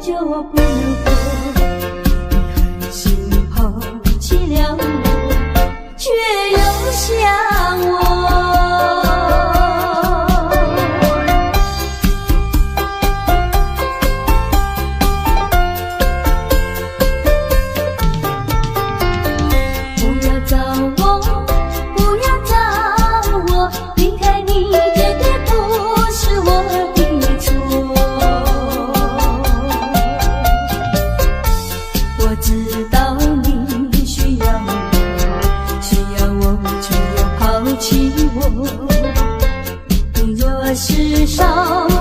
就不能活。你狠心抛弃了我，却又想我。不要找我，不要找我，离开你绝对不是我的错。我知道你需要我，需要我却又抛弃我。你若是少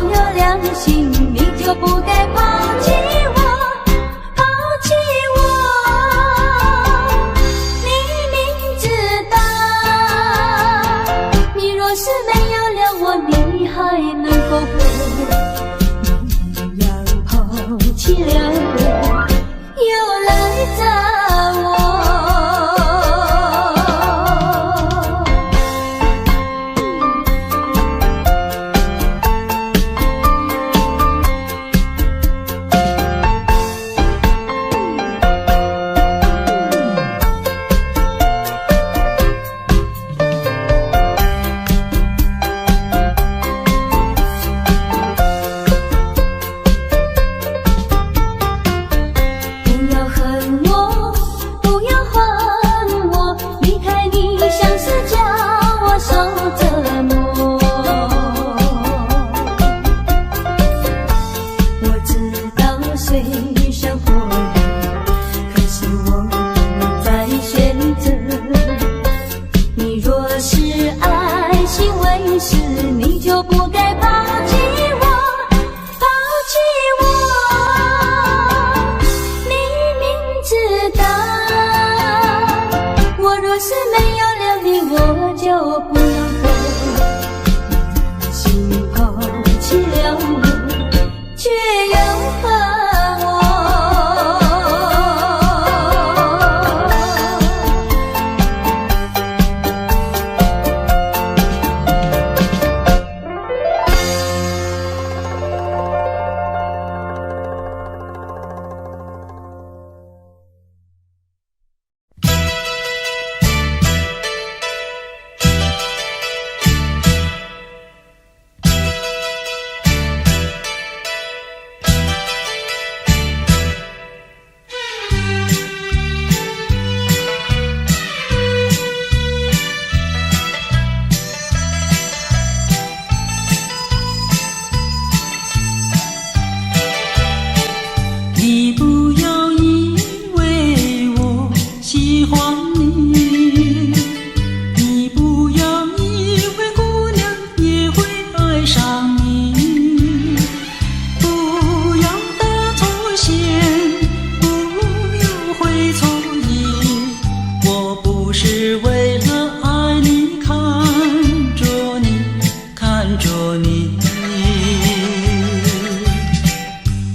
有良心，你就不该抛弃我，抛弃我。你明知道，你若是没有了我，你还能够活？你一样抛弃了我，又来找我。不要恨我，不要还我，离开你像是叫我受折磨。我知道水深火热，可是我不能再选择。你若是爱心为实，你就不该抛弃我，抛弃我。你明知道，我若是没有了你，我就不能活。你狠心抛弃了我，却又恨我。你不要以为我喜欢你，你不要以为姑娘也会爱上你。不要打错线，不要会错意，我不是为了爱你看着你，看着你。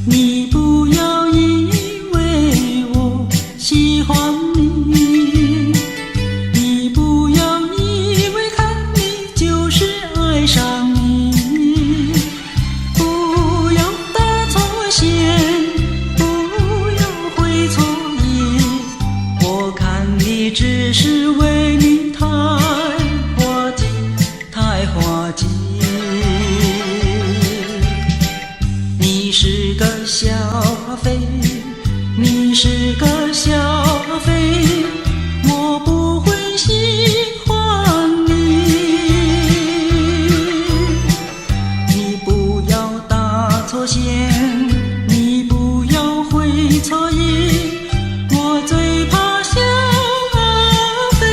你不要以为我喜欢你，你不要以为看你就是爱上你。不要打错线，不要会错意，我看你只是为你太滑稽，太滑稽。你是个小飞，你是个小飞，我不会喜欢你。你不要打错线，你不要会错意，我最怕小飞。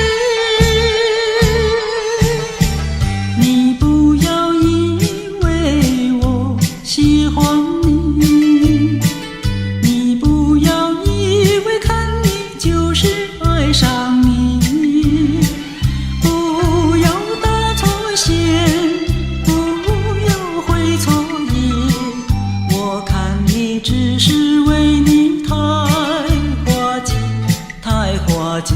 你不要以为我喜欢你，你不要以为看你就是爱上你。不要打错线，不要会错意，我看你只是为你太滑稽，太滑稽。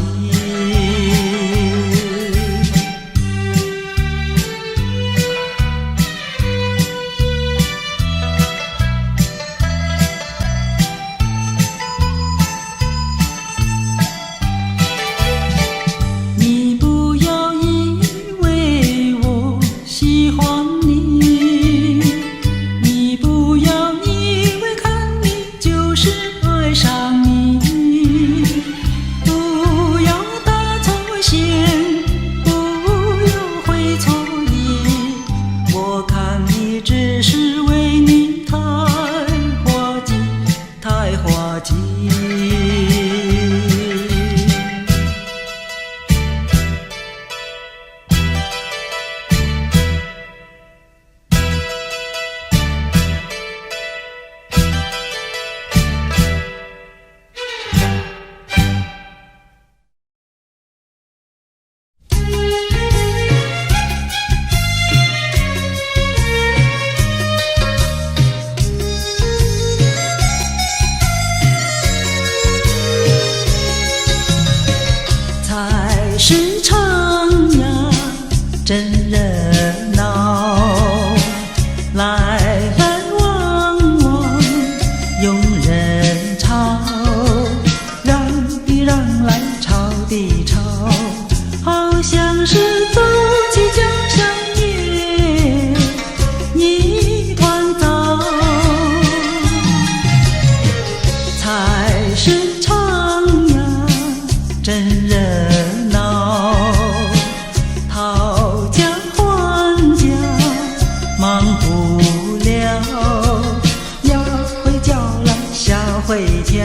会叫，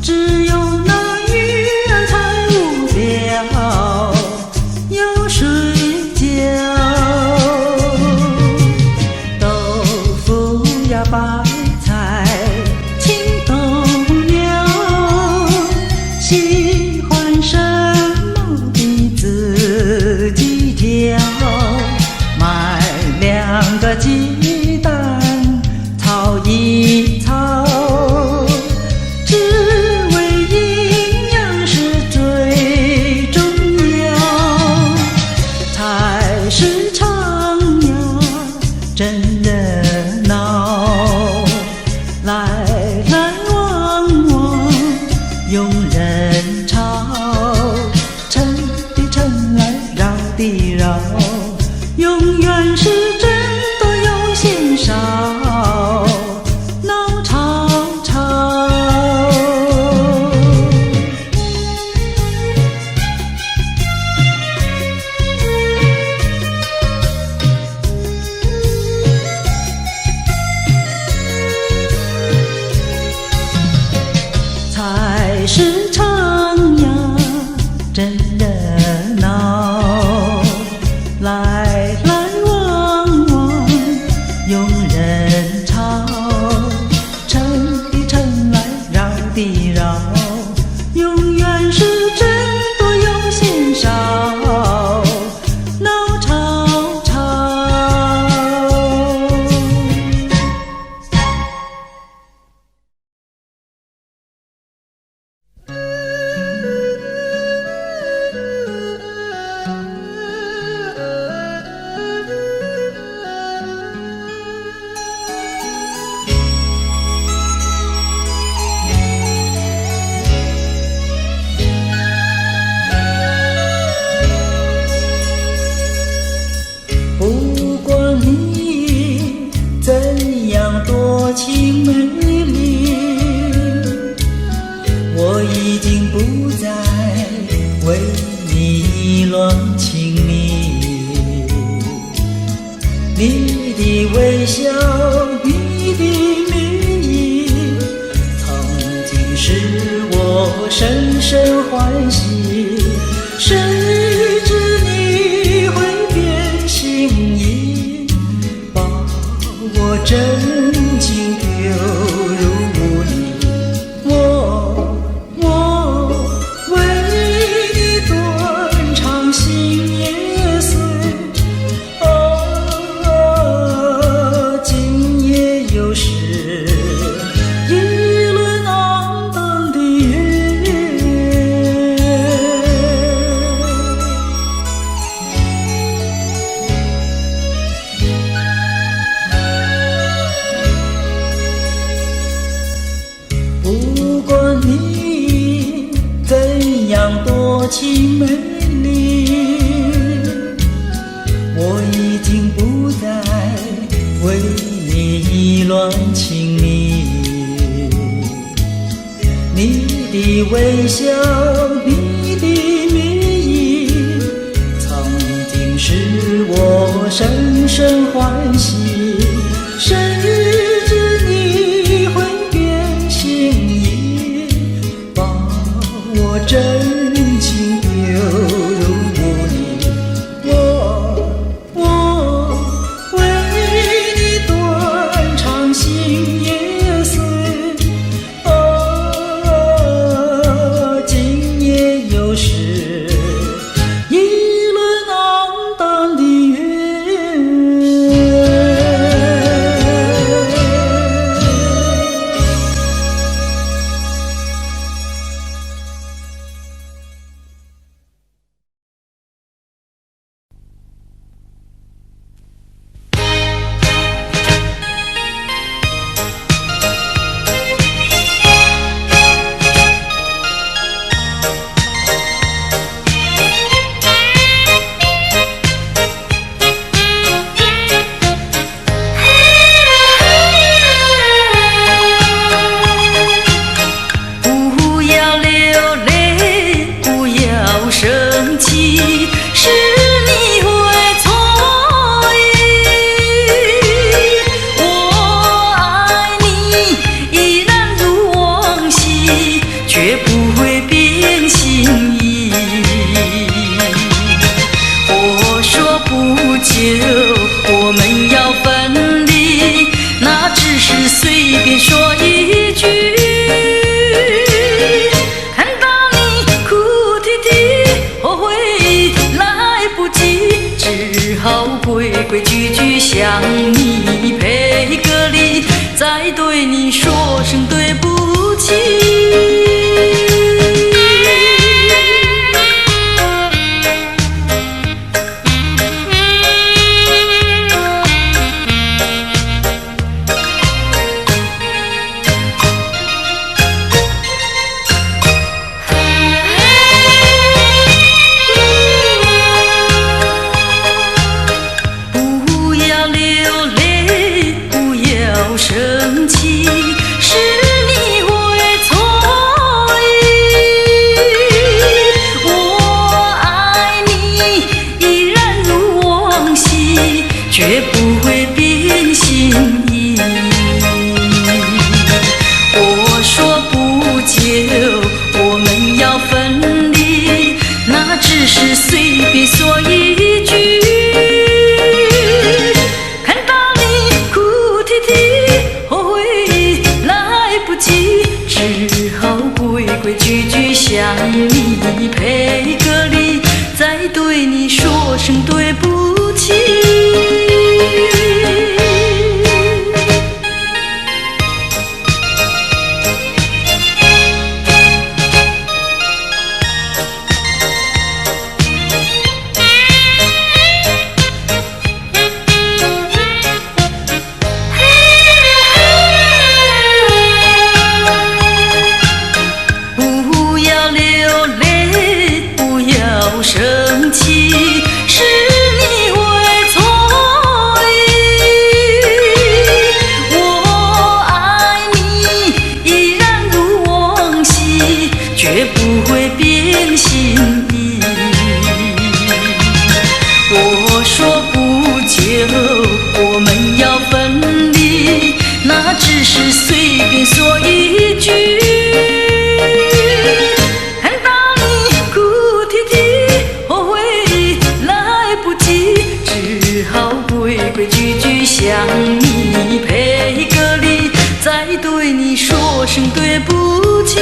只有那鱼儿才无聊，要睡觉。豆腐呀白菜青豆苗，喜欢什么的自己挑，买2个鸡蛋炒一炒，只为营养是最重要。菜市场呀真热闹，来来往往拥人潮，城的城来绕的绕，永远是真多又嫌少，闹吵吵。菜市场呀真热闹，来来往往拥人潮，城的城来绕的绕，永远是真多又嫌少，闹吵吵。不管你怎样多情美丽，我已经不再为你意乱情迷。你的微笑，你的名义，曾经使我深深欢喜，谁知你会变心意，把我真情丢入污泥。我为你断肠心也碎，今夜又是一轮黯淡的月。不管你怎样多情美丽，我已经不再为你意乱情迷。你的微笑，你的名义，曾经使我深深欢喜，谁知你会变心意，把我真情丢入污泥。我为你断肠心也碎，今夜又是一轮黯淡的月。你说声对不起。生气是你会错意，我爱你依然如往昔，绝不会变心意。我说不久我们要分离，那只是随便说一句。只好规规矩矩向你赔个礼，再对你说声对不起。生气是你会错意，我爱你依然如往昔，绝不会变心意。我说不久我们要分离，那只是随便说一句。规规矩矩向你赔个礼，再对你说声对不起。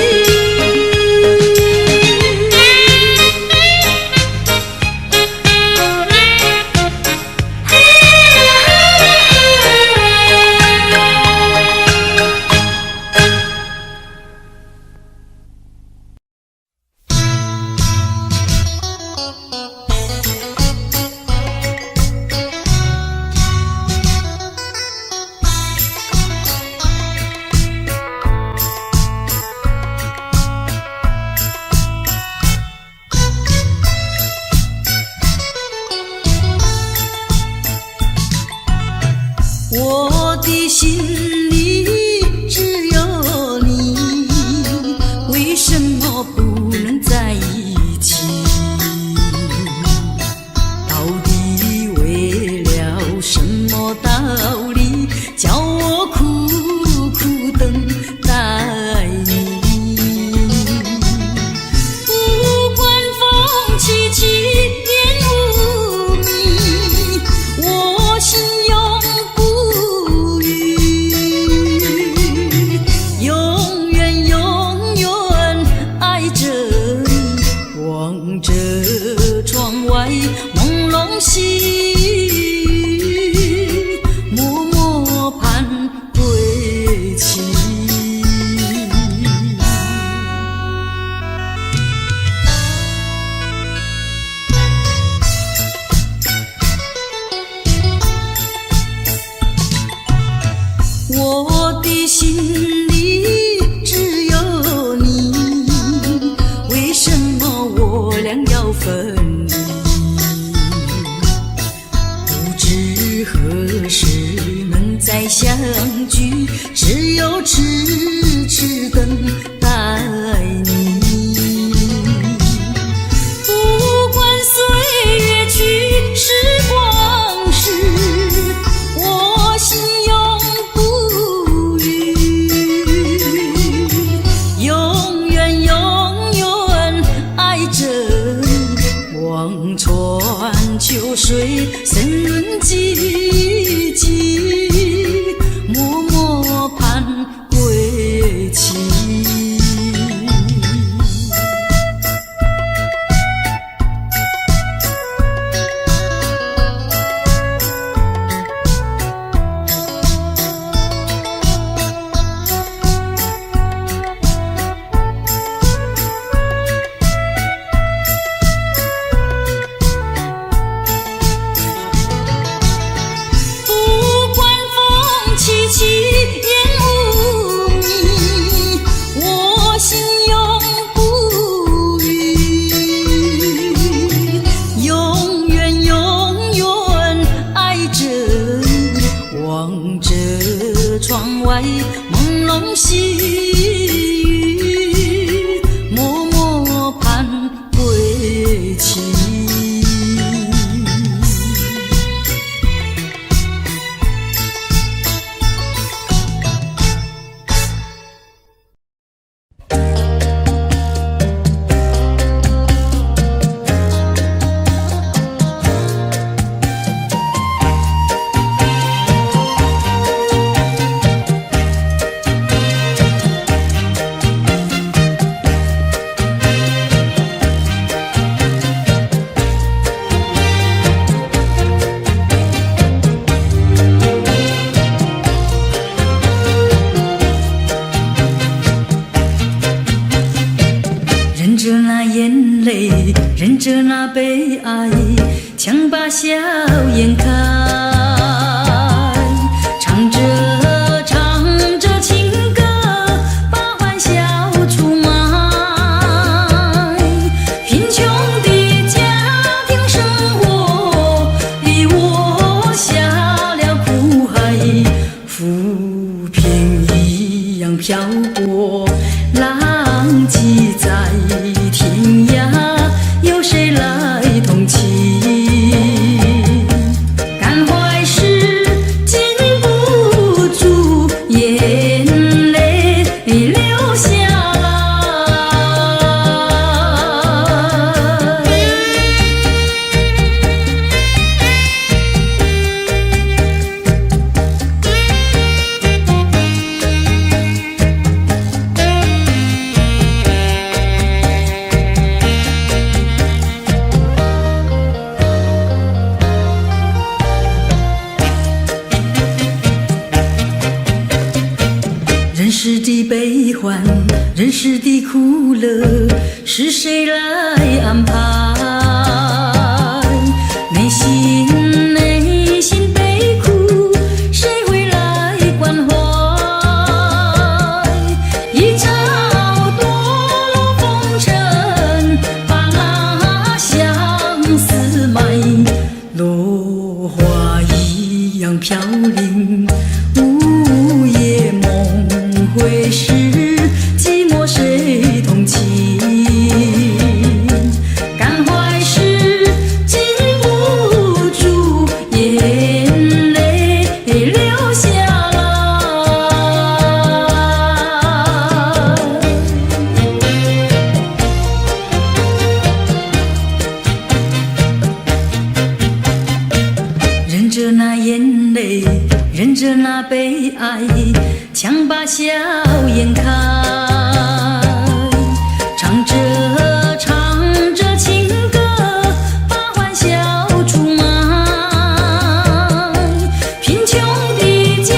忍着那悲哀，强把笑颜开，唱着情歌，把欢笑出卖。贫穷的家庭生活逼我下了苦海，浮萍一样漂泊，浪迹在天涯，有谁来同情？感怀时禁不住眼泪流下来。人世的悲欢，人世的苦乐，是谁来安排？内心悲苦，谁会来关怀？一朝堕落风尘，把那相思埋，落花一样飘零，午夜梦会是寂寞谁同情？感怀时禁不住眼泪流下来。忍着那眼泪，忍着那悲哀，强把笑颜开，唱着情歌，把欢笑出卖。贫穷的家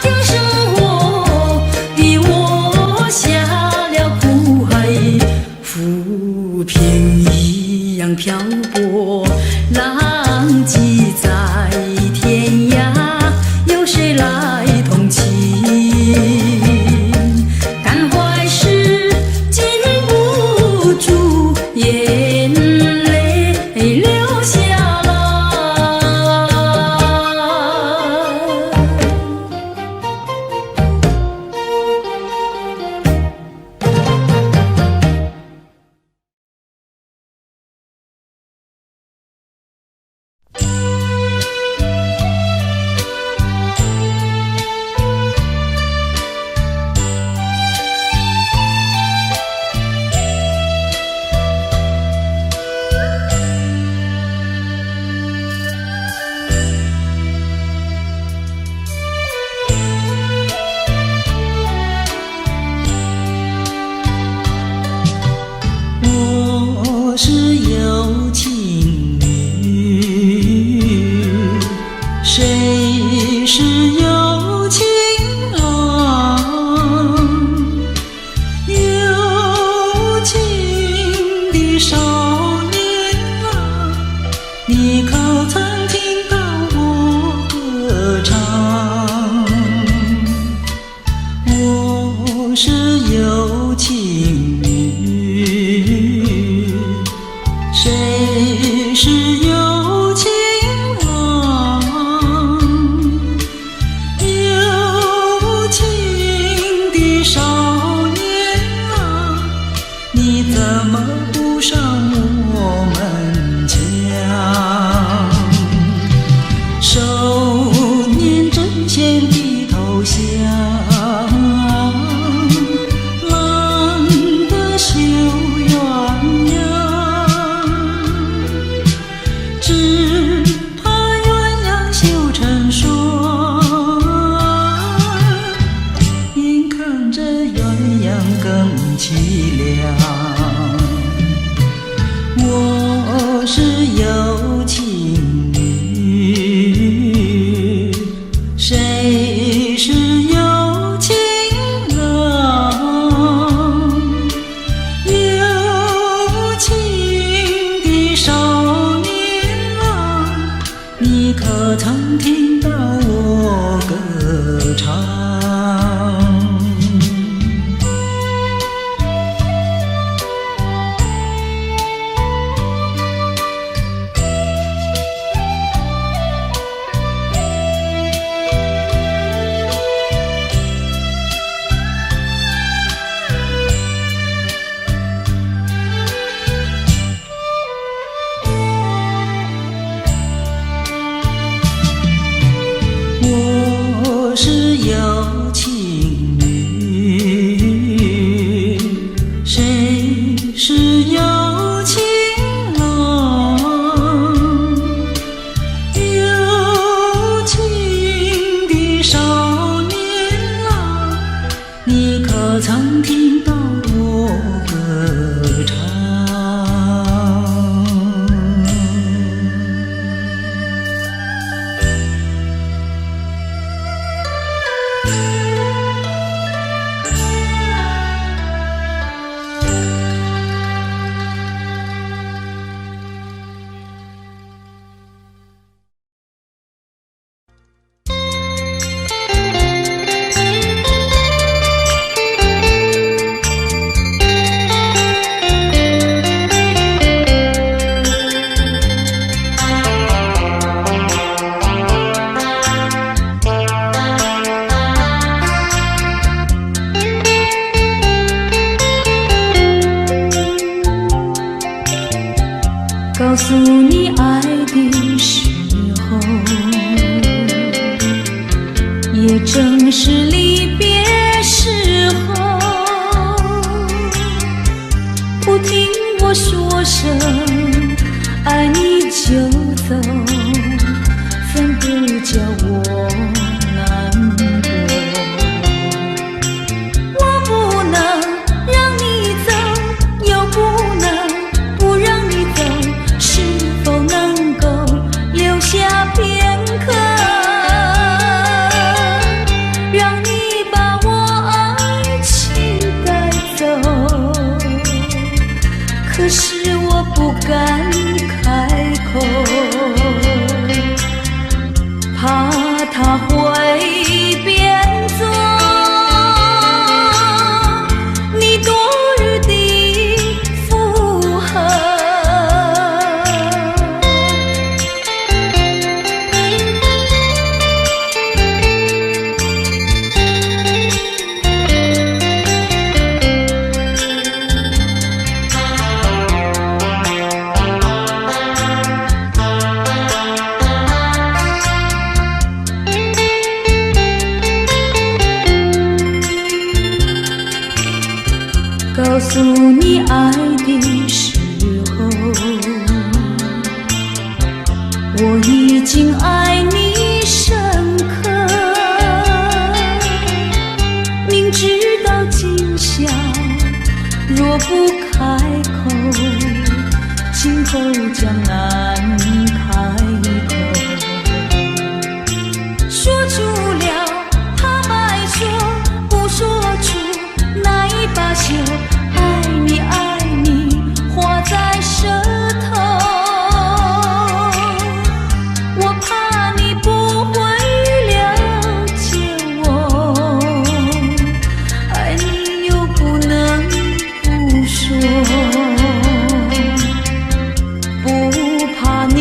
庭生活逼我下了苦海，浮萍一样漂泊，浪迹在天涯，有谁来同情？感怀时禁不住眼泪流下来。我是有情女，谁是有情郎？有情的少年啊，你可曾听到我歌唱？我是有情女，谁是有情郎？有情的少年啊，你怎么不上我们墙？少年针线的头像，浪的绣鸳鸯，只怕鸳鸯绣成双，眼看着鸳鸯更凄凉。我是有情女，谁是有情郎？有情我曾听到我歌唱。告诉你爱的时候，也正是离别时候。不听我说声爱你就走，怎不叫我难过？我不能让你走，又不能不让你走，是否能够留下片刻，让你把我爱情带走？可是我不敢开口，怕它会变作你多日的负荷。告诉你爱的时候，我已经爱你深刻，明知道今宵若不开口，今后将难开口。说出了他爱说，不说出那一把酒，爱你爱你画在舌头。我怕你不会了解我，爱你又不能不说，不怕你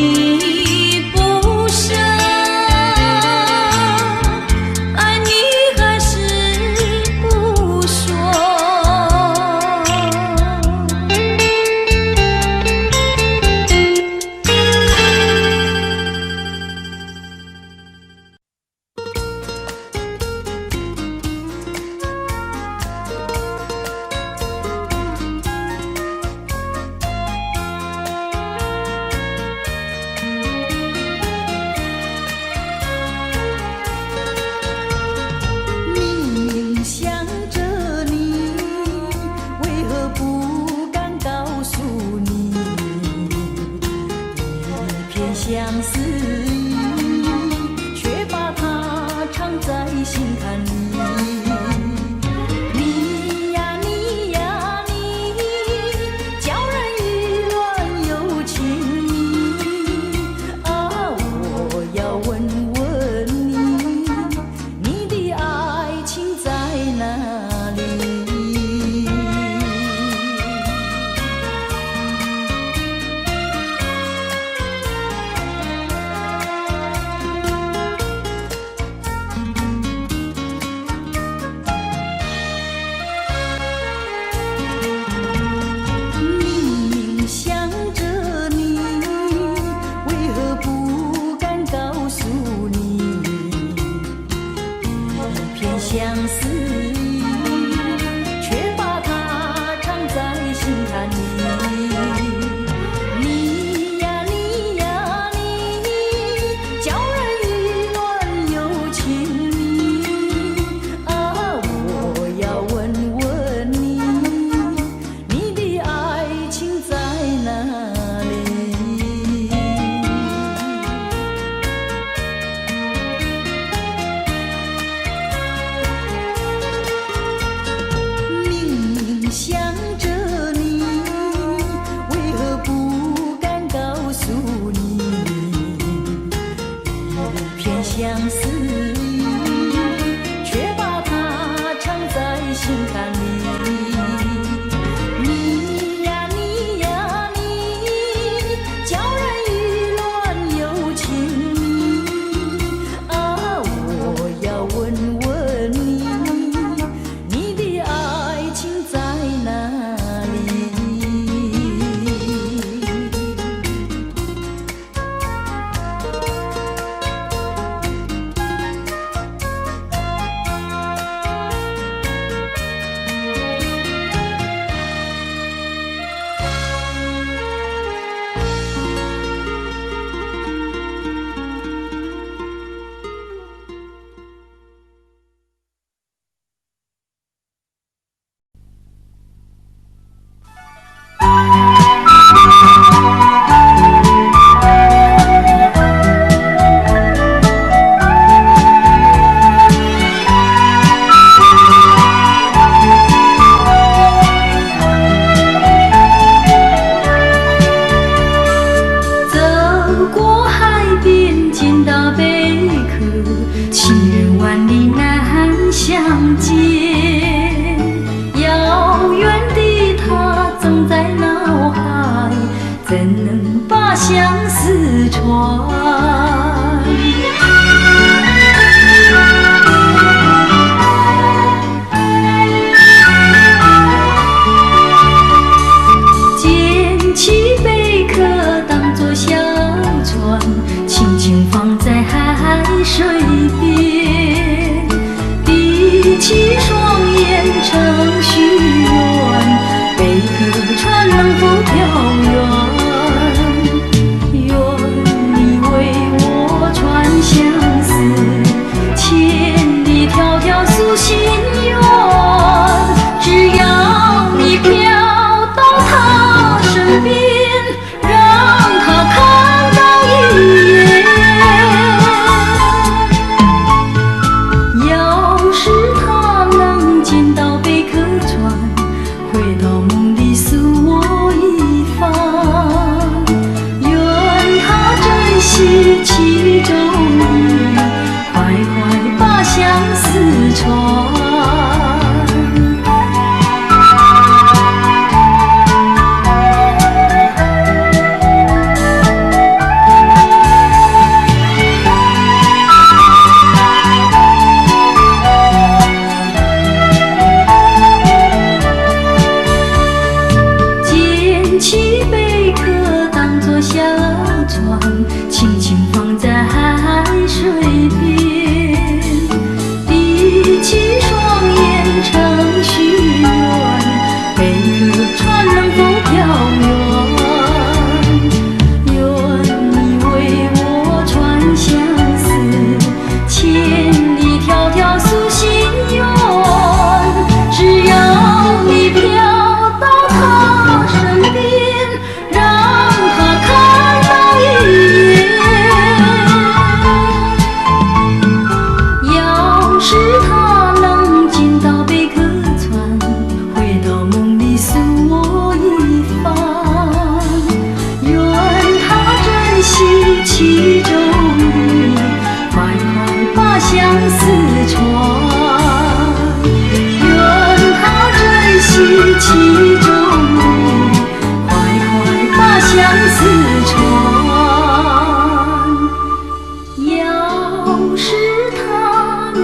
相思船。捡起贝壳当作小船，轻轻放在海水边，闭起双眼成许愿，贝壳船能否飘远？其中意，快快把相思传。捡起贝壳当作小船，轻轻放在海水边，闭起双眼成许愿，贝壳船能否飘远？愿你为我传相思，千里迢迢诉心愿。只要你飘到他身边，让他看到一眼。是他能进到贝壳船，回到梦里诉我一番。愿他珍惜其中意，快快把相思传。愿他珍惜其中意，快快把相思传。要是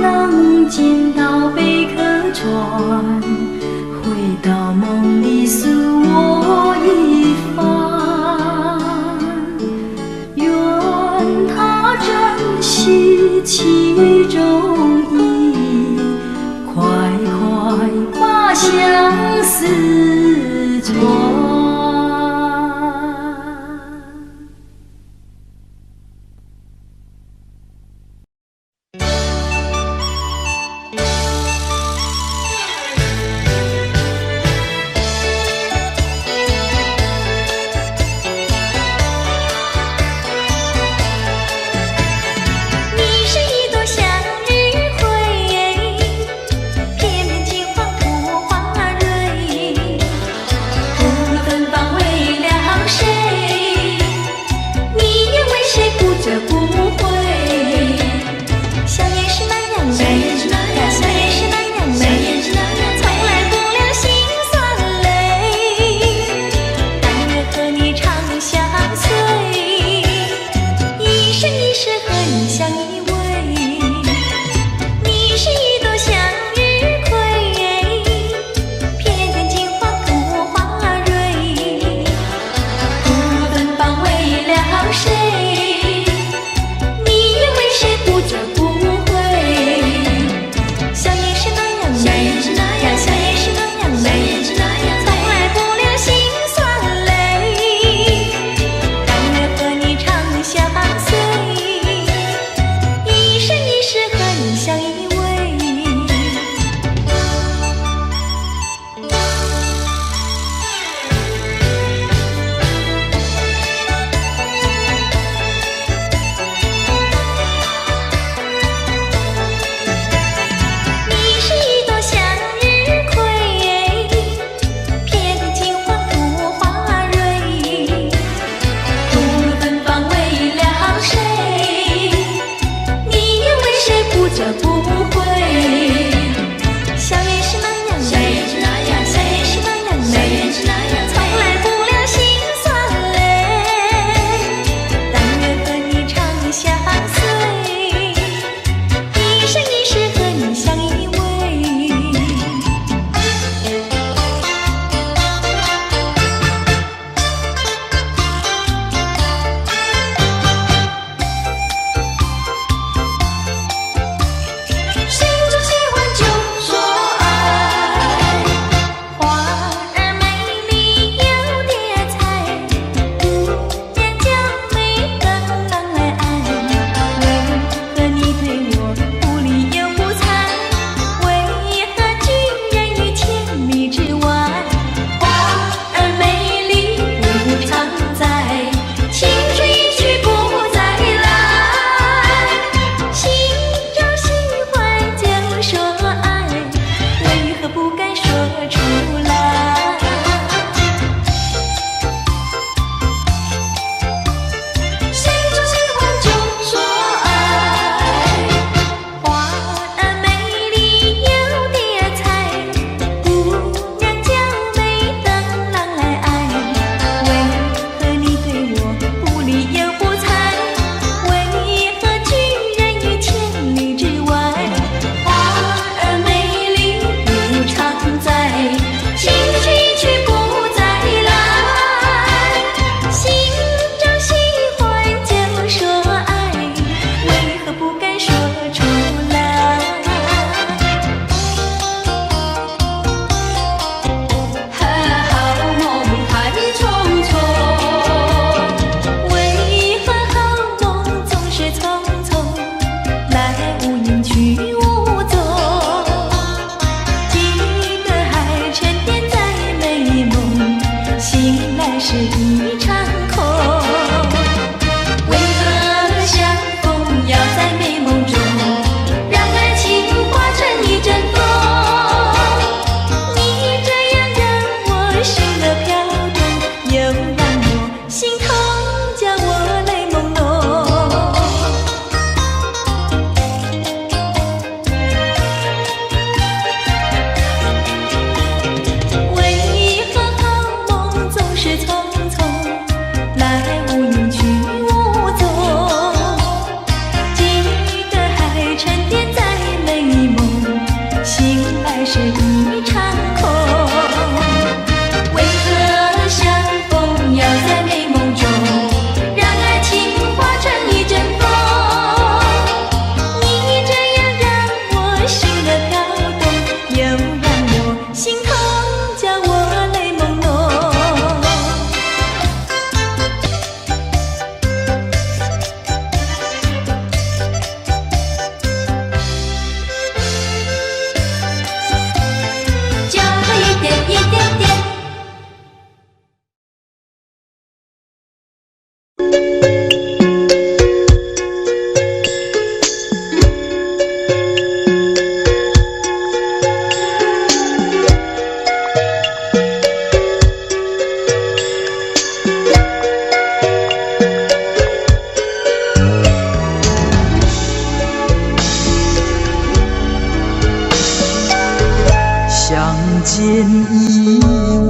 能进到贝壳船，回到梦里诉我一番。愿他珍惜其中意，快快把相思传。偏偏金黄土花蕊。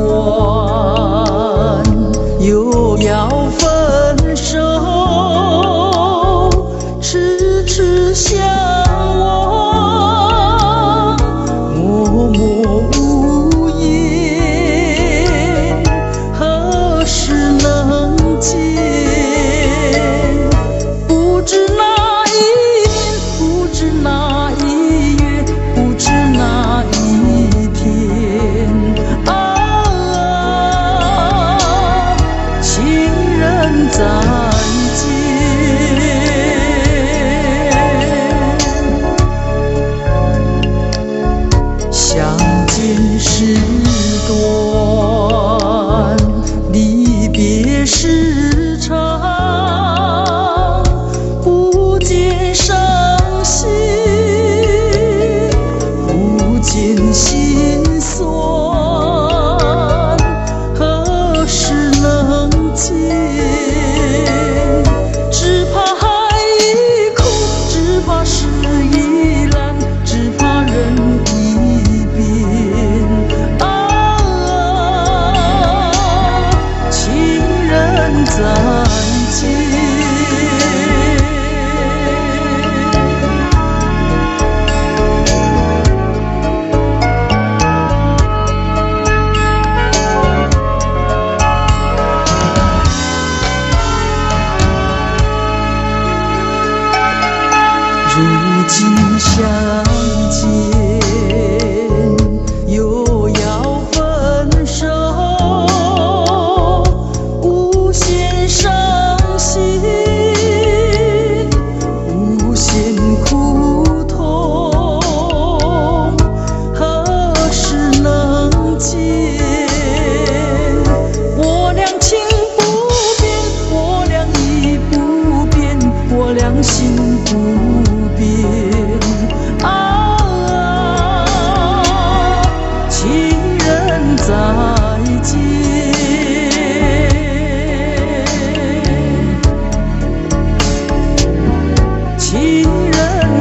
完，又要分手，痴痴相望，默默无言，何时能见？不知哪一年，不知哪一月，不知哪一天啊，情人再见。相见时短，离别时长，不见伤心，不见心酸，何时能见？只怕海已空，只怕事已烂，只怕人已变啊，情人再见。如今相见，又要分手，无限伤心，无限苦痛，何时能见？我俩情不变，我俩意不变，我俩心不变啊，情人再见，情人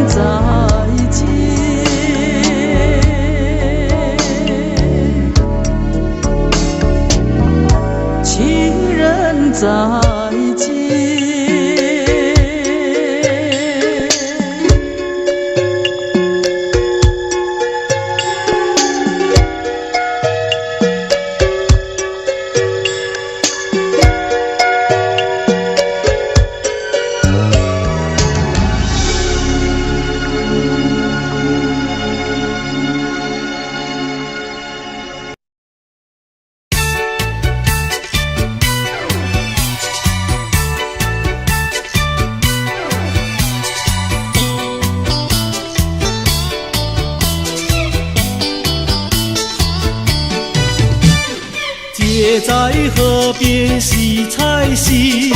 再见，情人再见。姐在河边洗菜洗，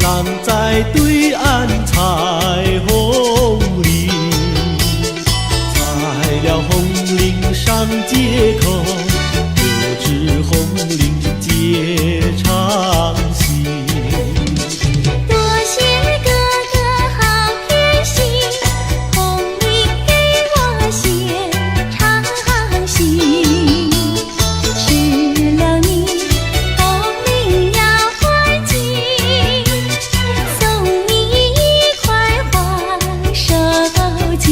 浪在对岸采红菱。采了红菱上街口，可知红菱结长新。多谢哥哥好偏心，红菱给我献长新。失了你，红菱要还金，送你一块黄手巾。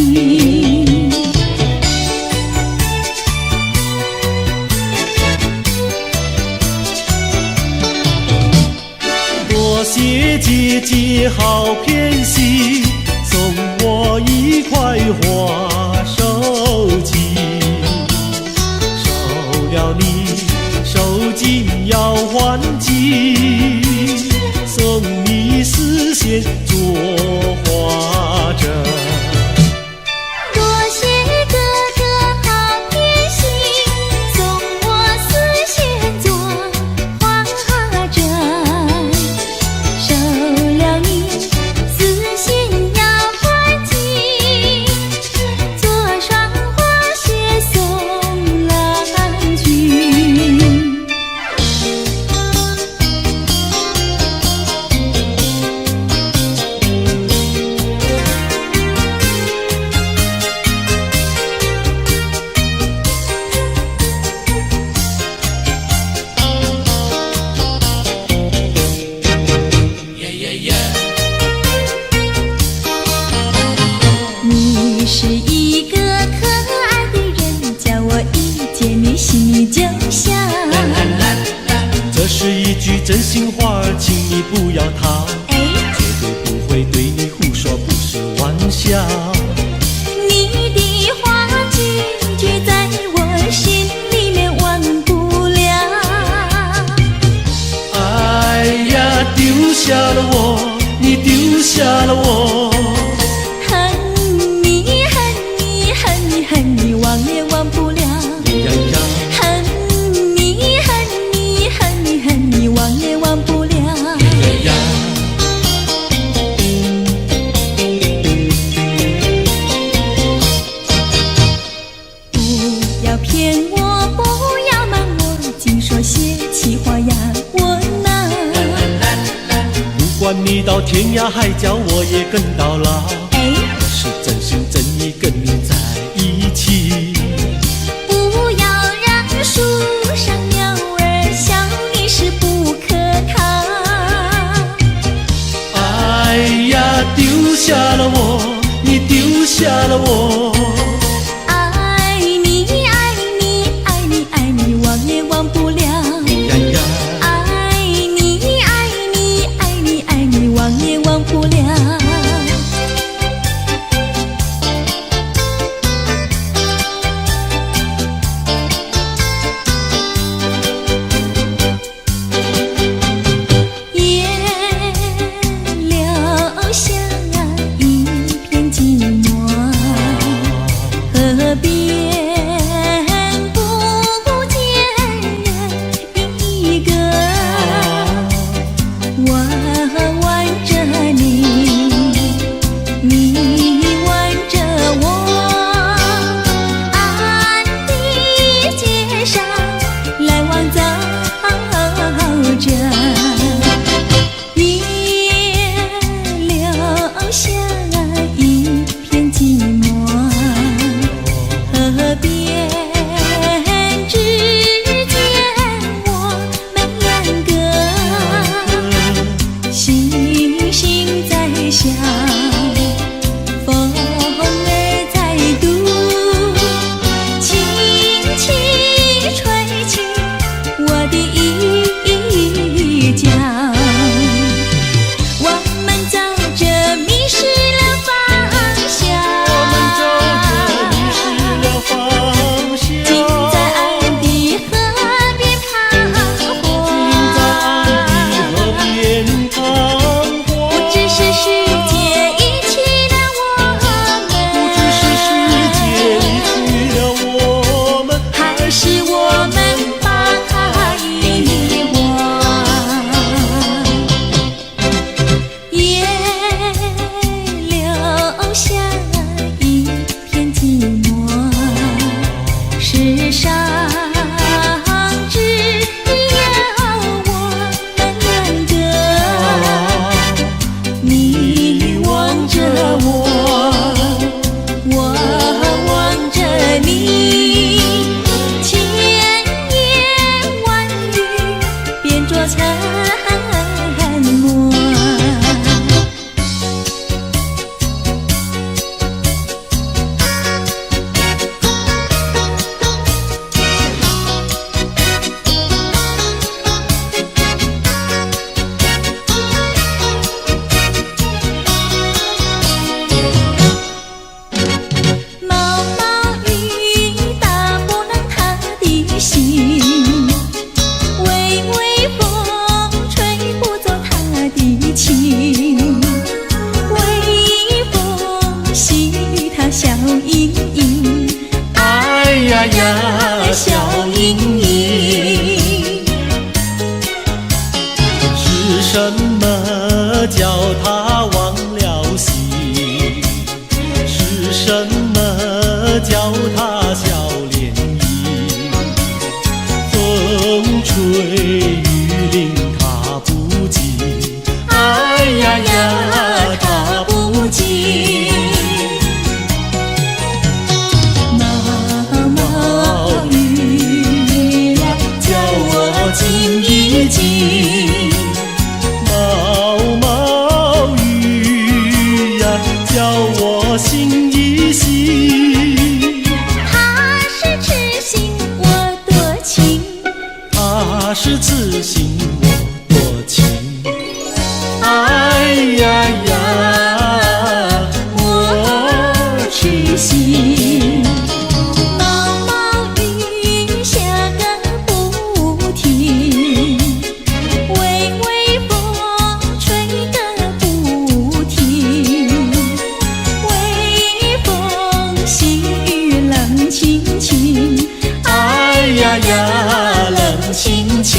多谢姐姐好偏心，送我一块花手巾。收了你手巾要还金，送你丝线做花针。多谢哥哥好偏心，送我丝线做花针。收了你丝线要还金，做双花鞋送郎君。管你到天涯海角，我也跟到老。哎，是真心真意跟你在一起。不要让树上鸟儿笑你是不可靠。哎呀，丢下了我，你丢下了我。爱你，爱你，爱你，爱你，忘也忘不了。呀呀，爱你，爱你，爱你，爱你，忘也忘不了。小阴影，是什么叫他忘了形？是什么叫他笑脸迎？风吹雨淋他不及，哎呀呀，他不及。静一静，毛毛雨呀，叫我醒一醒。他是痴心我多情，他是痴心我多情。哎呀呀，我痴心。呀呀，冷清清。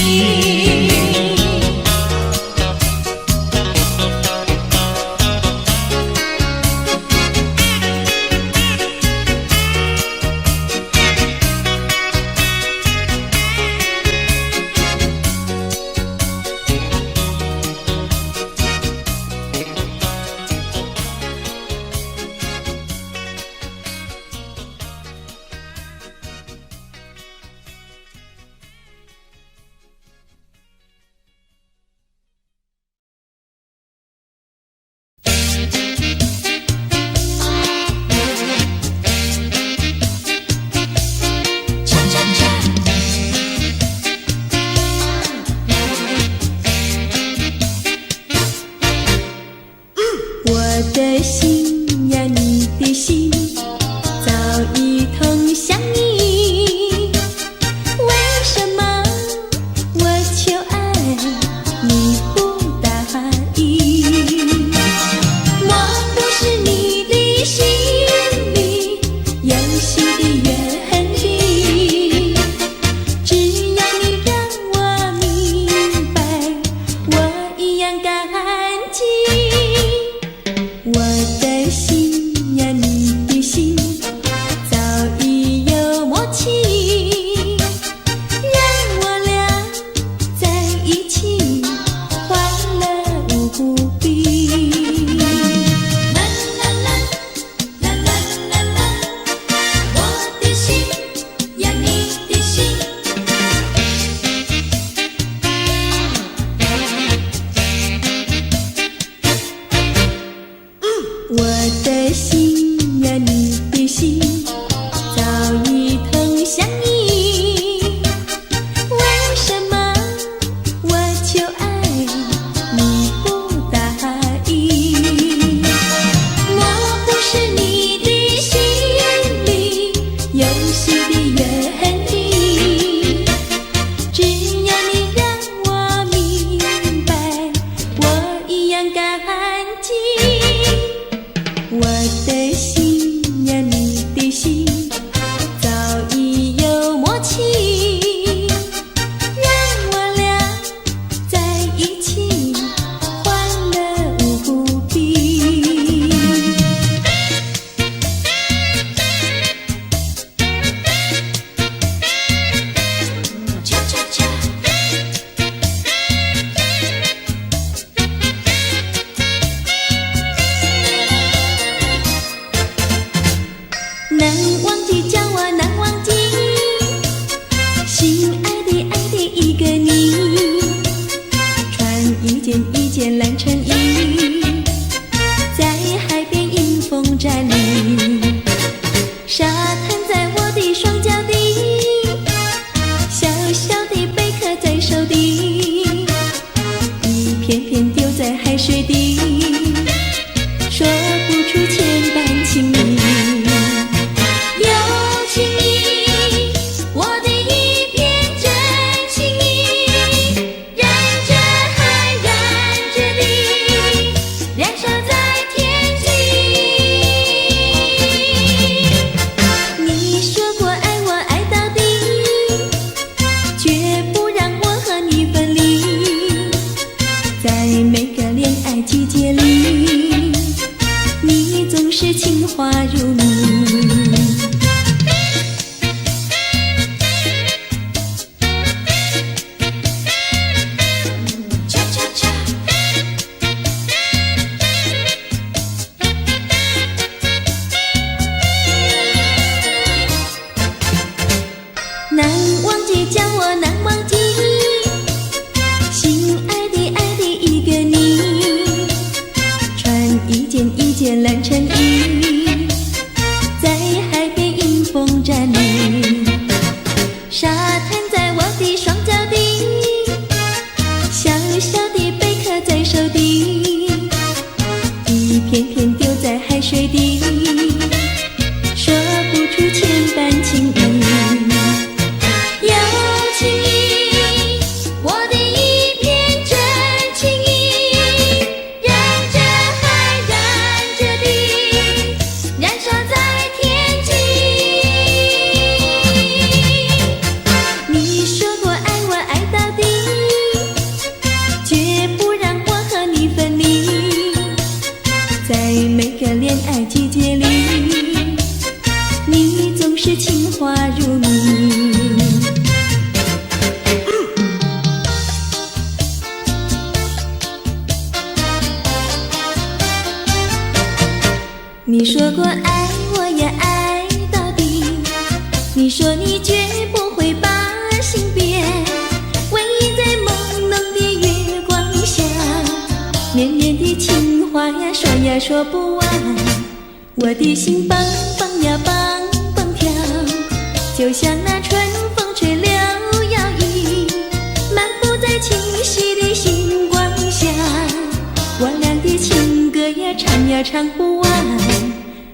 要你让我明白，我一样感激。我的心呀，你的心，早已有默契，让我俩在一起，欢乐无比。恰恰恰。难忘记，叫我难忘记，心爱的爱的一个你，穿一件蓝衬衣，在海边迎风站立，沙滩在我的双脚底，小小的贝壳在手底，一片片丢在海水底，说不出千般情意。情话如谜，恰恰恰。难忘记，叫我难忘记，心爱的爱的一个你，穿一件蓝衬衣，在海边迎风站立，沙滩在我的双脚底，小小的贝壳在手底，一片片丢在海水底，说不出千般情意。有情意，我的一片真情意，让这海燃着地，燃烧在天际。你说过爱我爱到底，绝不让我和你分离，在每个恋爱季节里，你总是情话如谜。你说过爱我呀爱到底，你说你绝不会把心变，唯一在朦胧的月光下，绵绵的情话呀说呀说不完，我的心蹦蹦呀蹦蹦跳，就像那春风吹柳摇曳，漫步在清晰的星光下，我俩的情歌呀唱呀唱不完，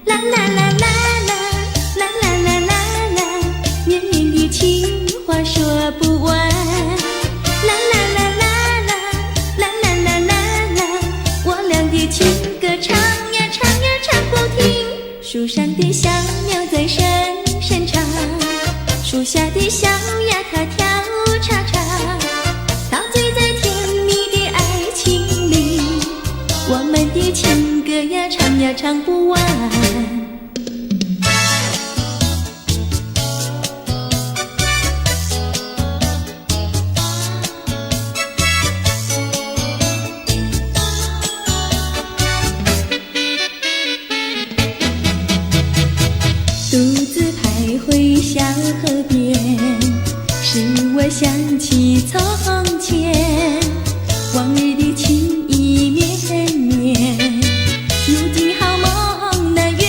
啦啦啦啦啦啦啦啦啦啦，绵绵的情话说不完，啦啦啦啦啦啦啦啦啦啦，我俩的情歌唱呀唱呀唱不停，树上的小鸟在声声唱，树下的小鸭它跳叉叉，陶醉在甜蜜的爱情里，我们的情歌呀唱呀唱不完。独自徘徊小河边，使我想起从前，往日的情意绵绵，如今好梦难圆，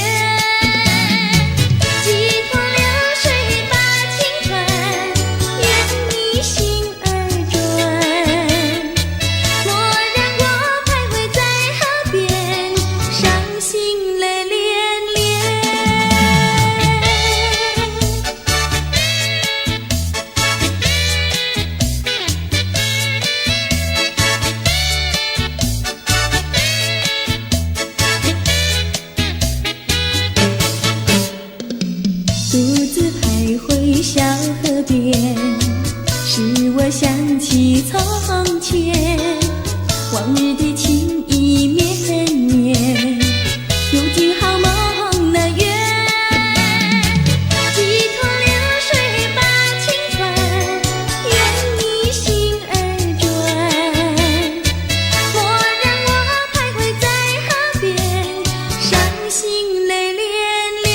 寄托流水把情传，愿你心儿转，莫让我徘徊在河边，伤心泪涟涟。我想起从前，往日的情意绵绵，如今好梦难圆。几托流水把情传，愿你心儿转。莫让我徘徊在河边，伤心泪涟涟。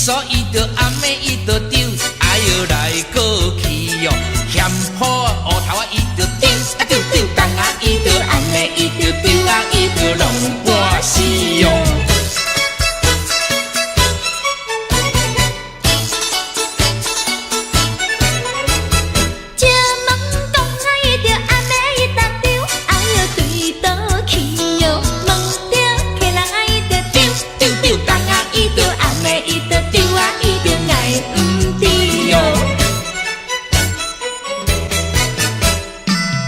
所伊着暗暝伊着丢，哎哟来过去哟，嫌破乌头啊伊着丢，啊丢丢，冬啊伊着暗暝伊着丢啊，伊着弄半死哟。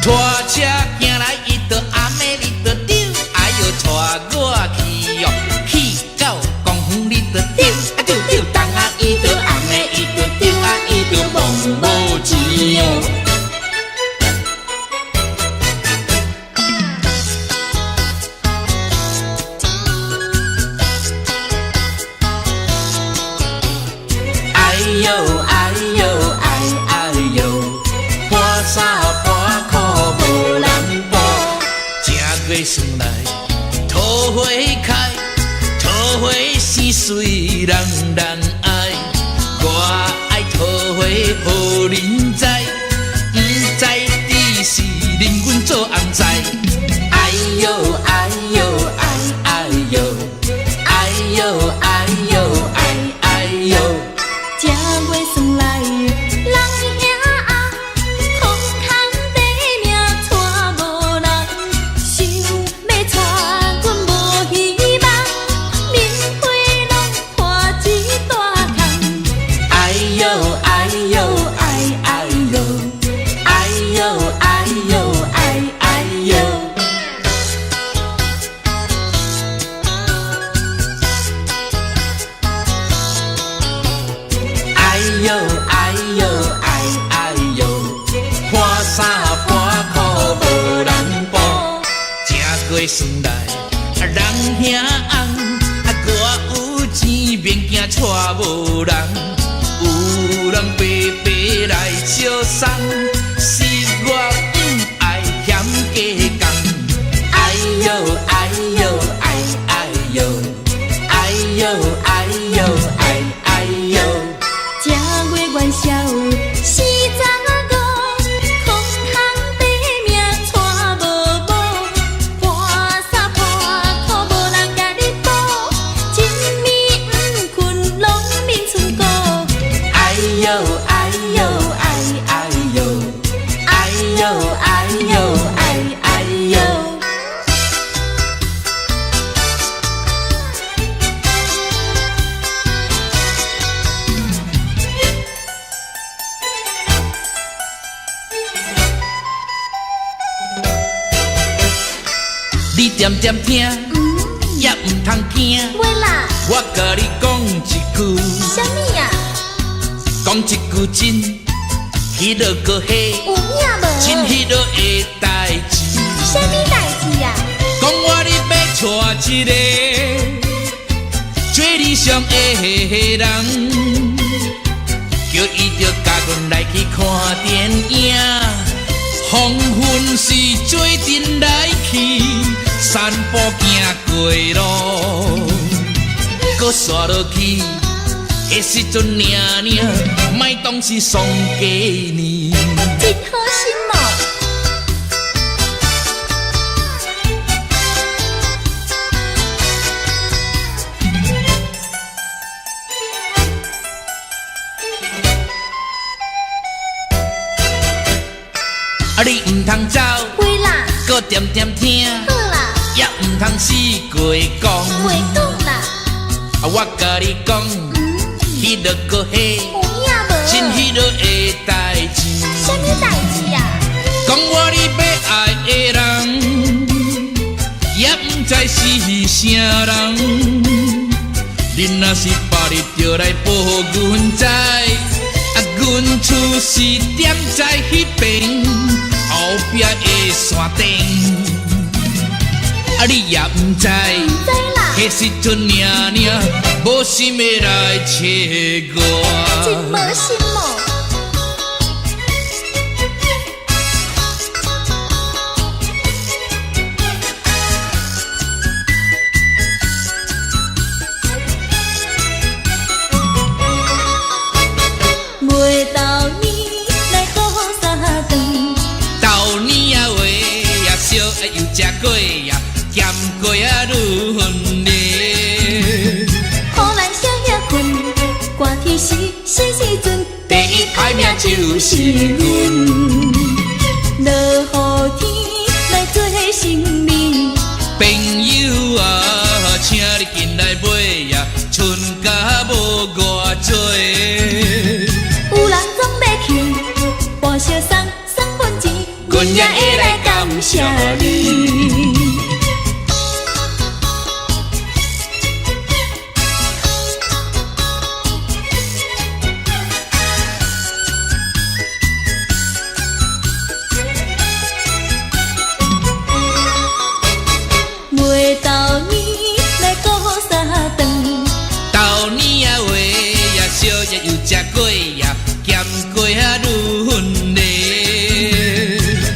拖车行来，伊着暗暝你着丢，哎哟带我去哟，去到公园你着丢，啊丢丢，冬啊伊着暗暝伊着丢啊，伊着忙无钱哟。哎呦哎呦哎哎呦，半衫半裤无人补，正月算来桃花开，桃花似水人人爱，我爱桃花予人知，不知只是令阮做红菜。哎呦哎呦哎哎呦，哎呦哎呦哎哎呦。正月算来，人兄啊，空空地命带无人，想要带阮无希望，面花拢看一大空。哎呦哎呦哎哎呦，哎呦哎呦哎哎呦。哎呦哎呦哎哎呦，半衫半裤无人补，正月算来人兄红，我有钱免惊带无人，有人白白来相送，是我不爱嫌加工。哎呦哎呦哎哎呦，哎呦哎呦哎哎呦。正月元宵四十五，空空地命带无某，半衫半裤无人甲你补，一暝不困拢眠厝孤。哎呦哎呦哎哎呦，哎呦哎呦哎哎呦。你点点听，也唔通惊。喂啦，我甲你讲一句，啥物啊？讲一句真，迄落个嘿，有影无？真迄落的代志。啥物代志啊？讲我你要娶一个最理想的人，叫伊着甲阮来去看电影。黄昏时做阵来去，散步行过路，搁刷落去的时阵，领领，莫当是送给你。啊，你唔通走，会啦，搁点点听，好啦，也唔通死过讲。会讲啦，啊，我甲你讲，迄落搁迄，有影无？真迄落的代志。什么代志啊？讲我你要爱的人，也唔知是啥人。你若是把你着来保护阮知，啊，阮厝是点在迄边后壁的山顶。啊，你也唔知，知啦，迄时阵娘娘无心要来找我。真无心哦。每到年来过三顿，豆年啊话也烧啊又食过呀，咸过啊愈分裂。好咱少遐困，寒天时阵，第一排名就是阮。落雨天来做生命，朋友啊，请你进来买呀，春假无偌多。有人总要去，跋小送份钱，阮也会来感谢你。每到年来过三顿，豆年啊话也烧也又食过呀，咸过啊愈分裂。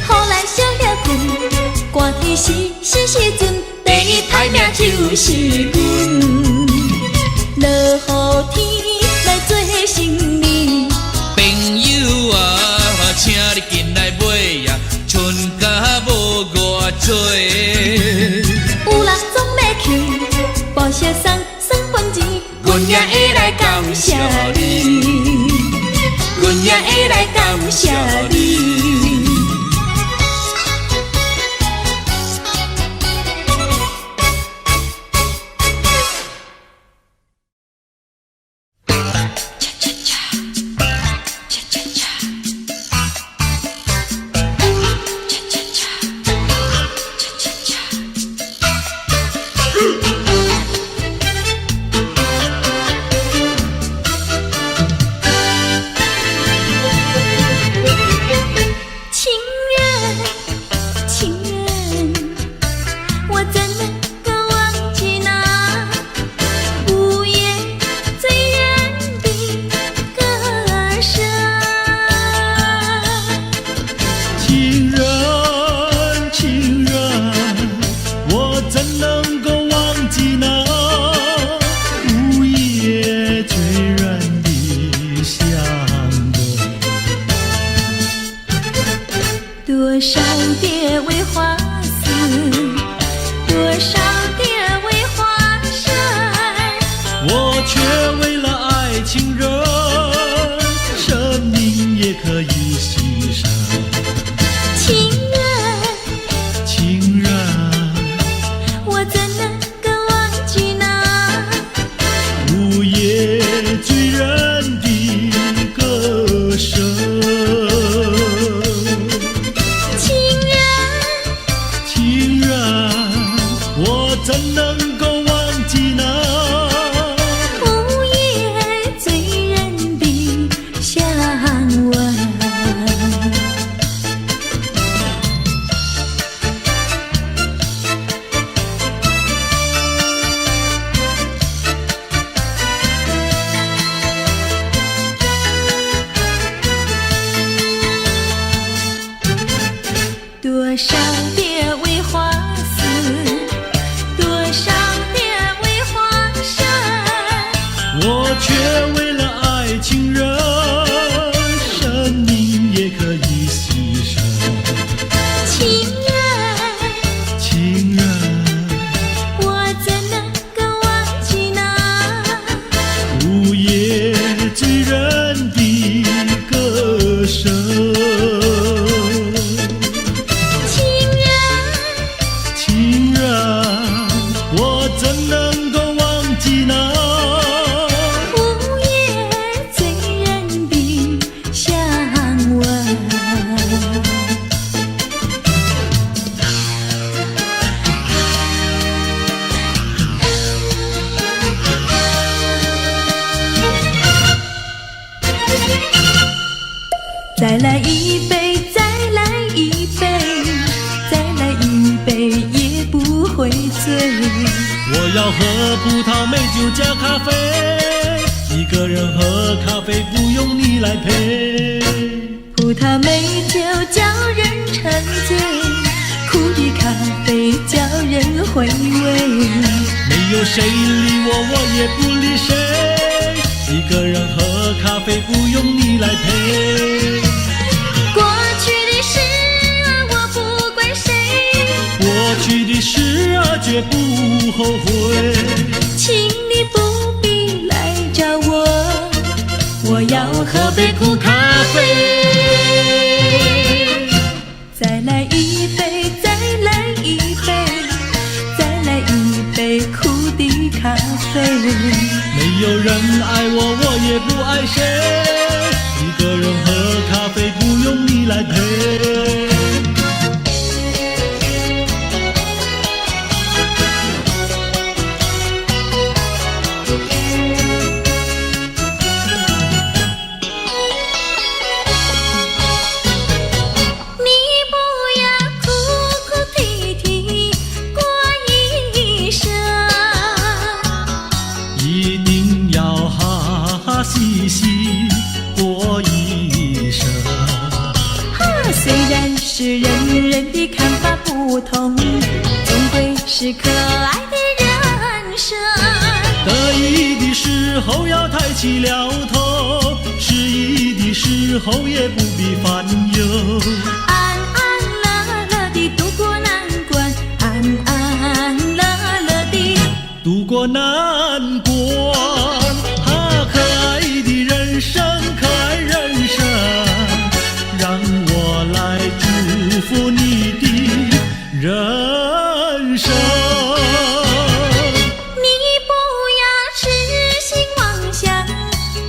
好咱少遐困，寒天时阵，第一排名就是阮。落雨天来做生命，朋友啊，请你进来买呀，春假无偌多。有人总要去，跋小送份钱，阮也会来感谢你，阮也会来感谢你。多少蝶为花死，多少蝶为花生，我却为了爱情人，生命也可以牺牲。情人，情人，我怎能够忘记那午夜醉人的歌声？怎能够忘记那午夜醉人的香吻？多少蝶为花死，多少蝶为花生，我却为了爱情人，生命也可以牺牲。情人，情人，我怎能够忘记那午夜醉人的歌声？喝葡萄美酒加咖啡，一个人喝咖啡不用你来陪。葡萄美酒叫人沉醉，苦的咖啡叫人回味。没有谁理我，我也不理谁，一个人喝咖啡不用你来陪。过去的事啊，我不怪谁，过去的事啊，绝不后悔。请你不必来找我，我要喝杯苦咖啡。再来一杯，再来一杯，再来一杯苦的咖啡。没有人爱我，我也不爱谁，一个人喝咖啡不用你来陪。细细过一生。虽然是人人的看法不同，终归是可爱的人生。得意的时候要抬起了头，失意的时候也不必烦忧。安安乐乐地度过难关，安安乐乐地度过难关。可爱的人生，可爱人生，让我来祝福你的人生。你不要痴心妄想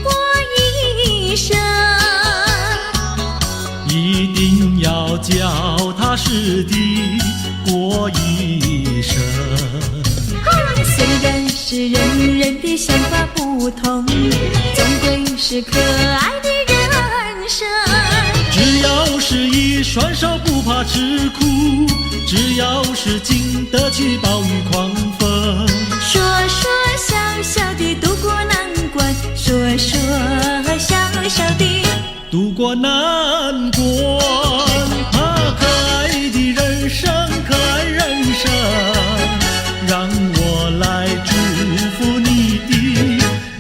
过一生，一定要脚踏实地过一生。虽然是人人的想法不同，终归是可爱的人生。只要是一双手不怕吃苦，只要是经得起暴雨狂风。说说笑笑地度过难关，说说笑笑地度过难关。可爱的人生，可爱人生，让我来祝福你的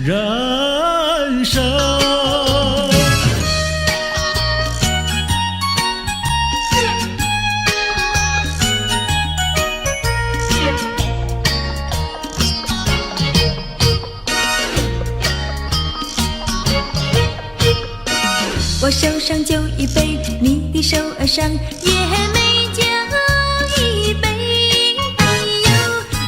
人生。我手上就一杯，你的手儿上也没就一杯。哎呦，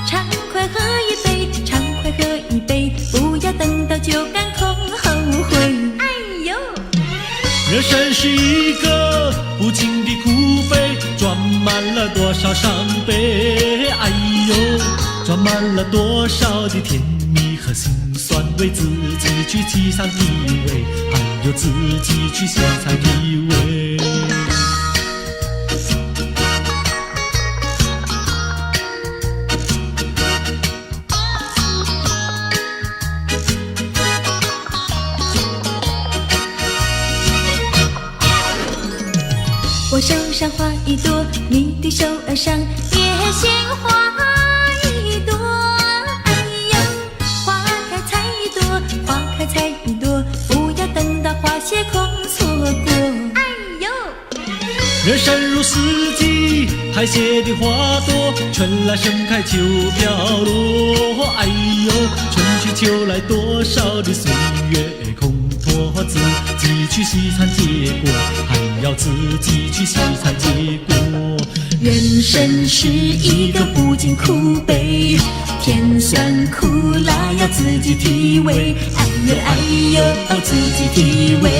畅快喝一杯，畅快喝一杯，不要等到酒干空后悔。哎呦，人生是一个无尽的苦杯，装满了多少伤悲。哎呦，装满了多少的甜蜜和辛酸，为自己去沏上体味，还有自己去欣赏体味。我手上花一朵，你的手儿上也鲜花一朵。哎呦，花开采一朵，花开采一朵，不要等到花谢空错过。哎呦，人生如四季，排泄的花朵，春来盛开秋飘落。哎呦，春去秋来，多少的岁月空托，自己去细尝结果，还要自己去细尝结果。人生是一个不尽苦悲，甜酸苦辣要自己体味。哎呦哎呦，自己体味。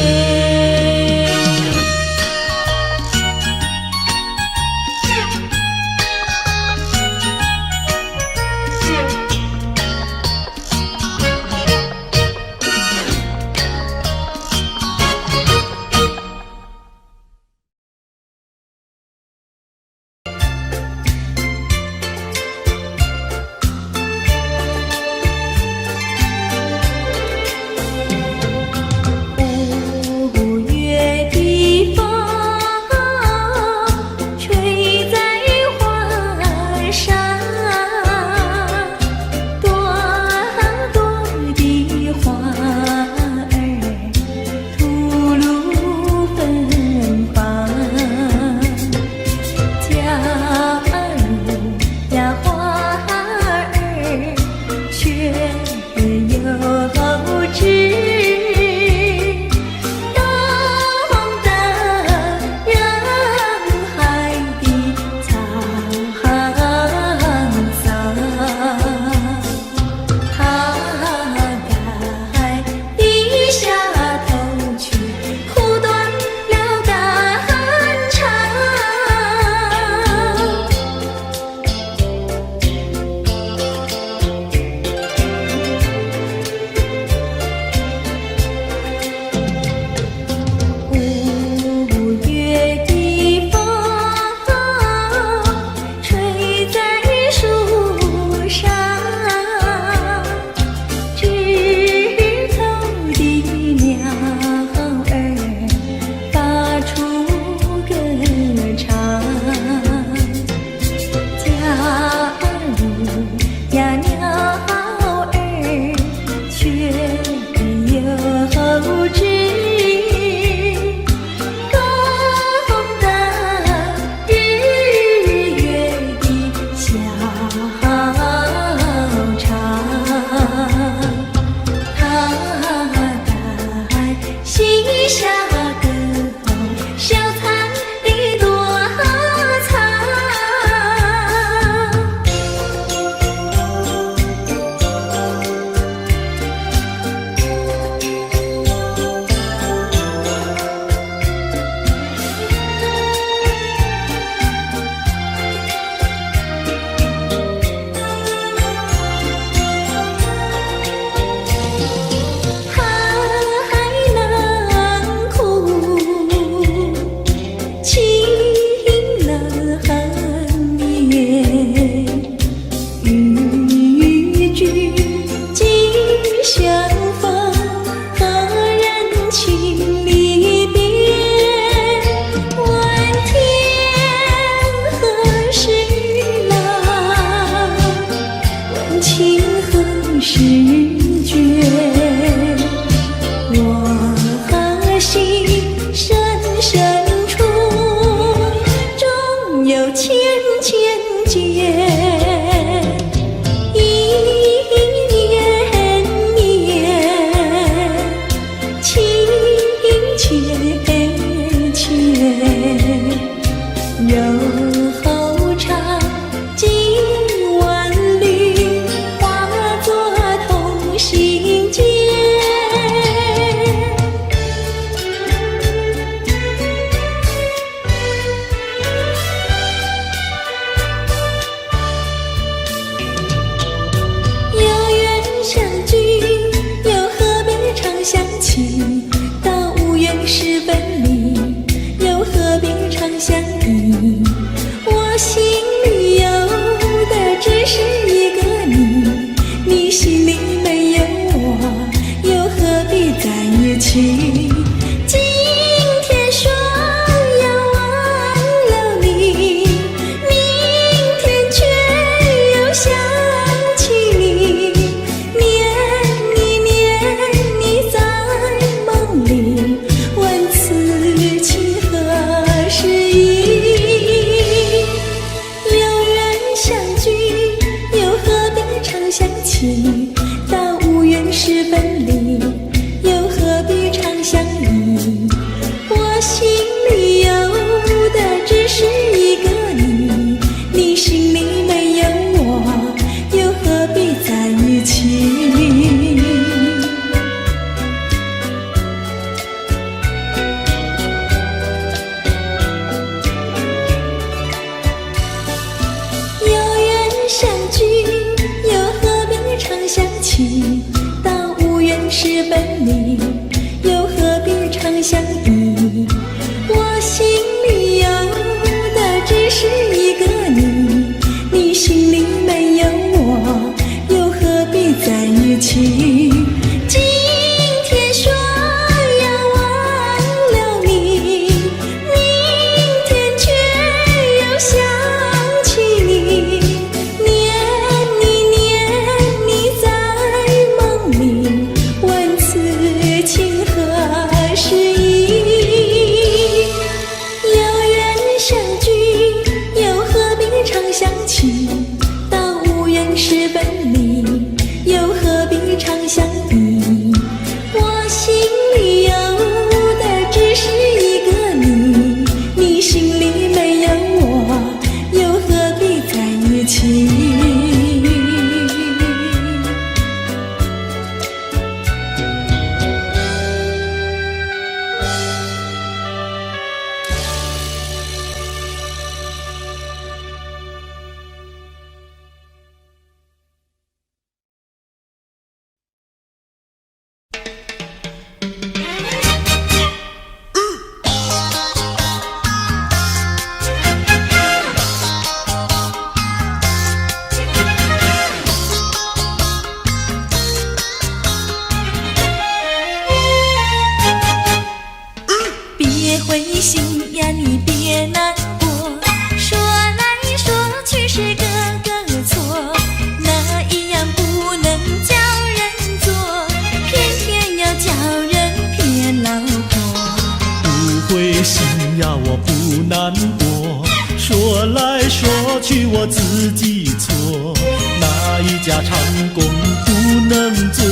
说来说去我自己错，哪一家长工不能做，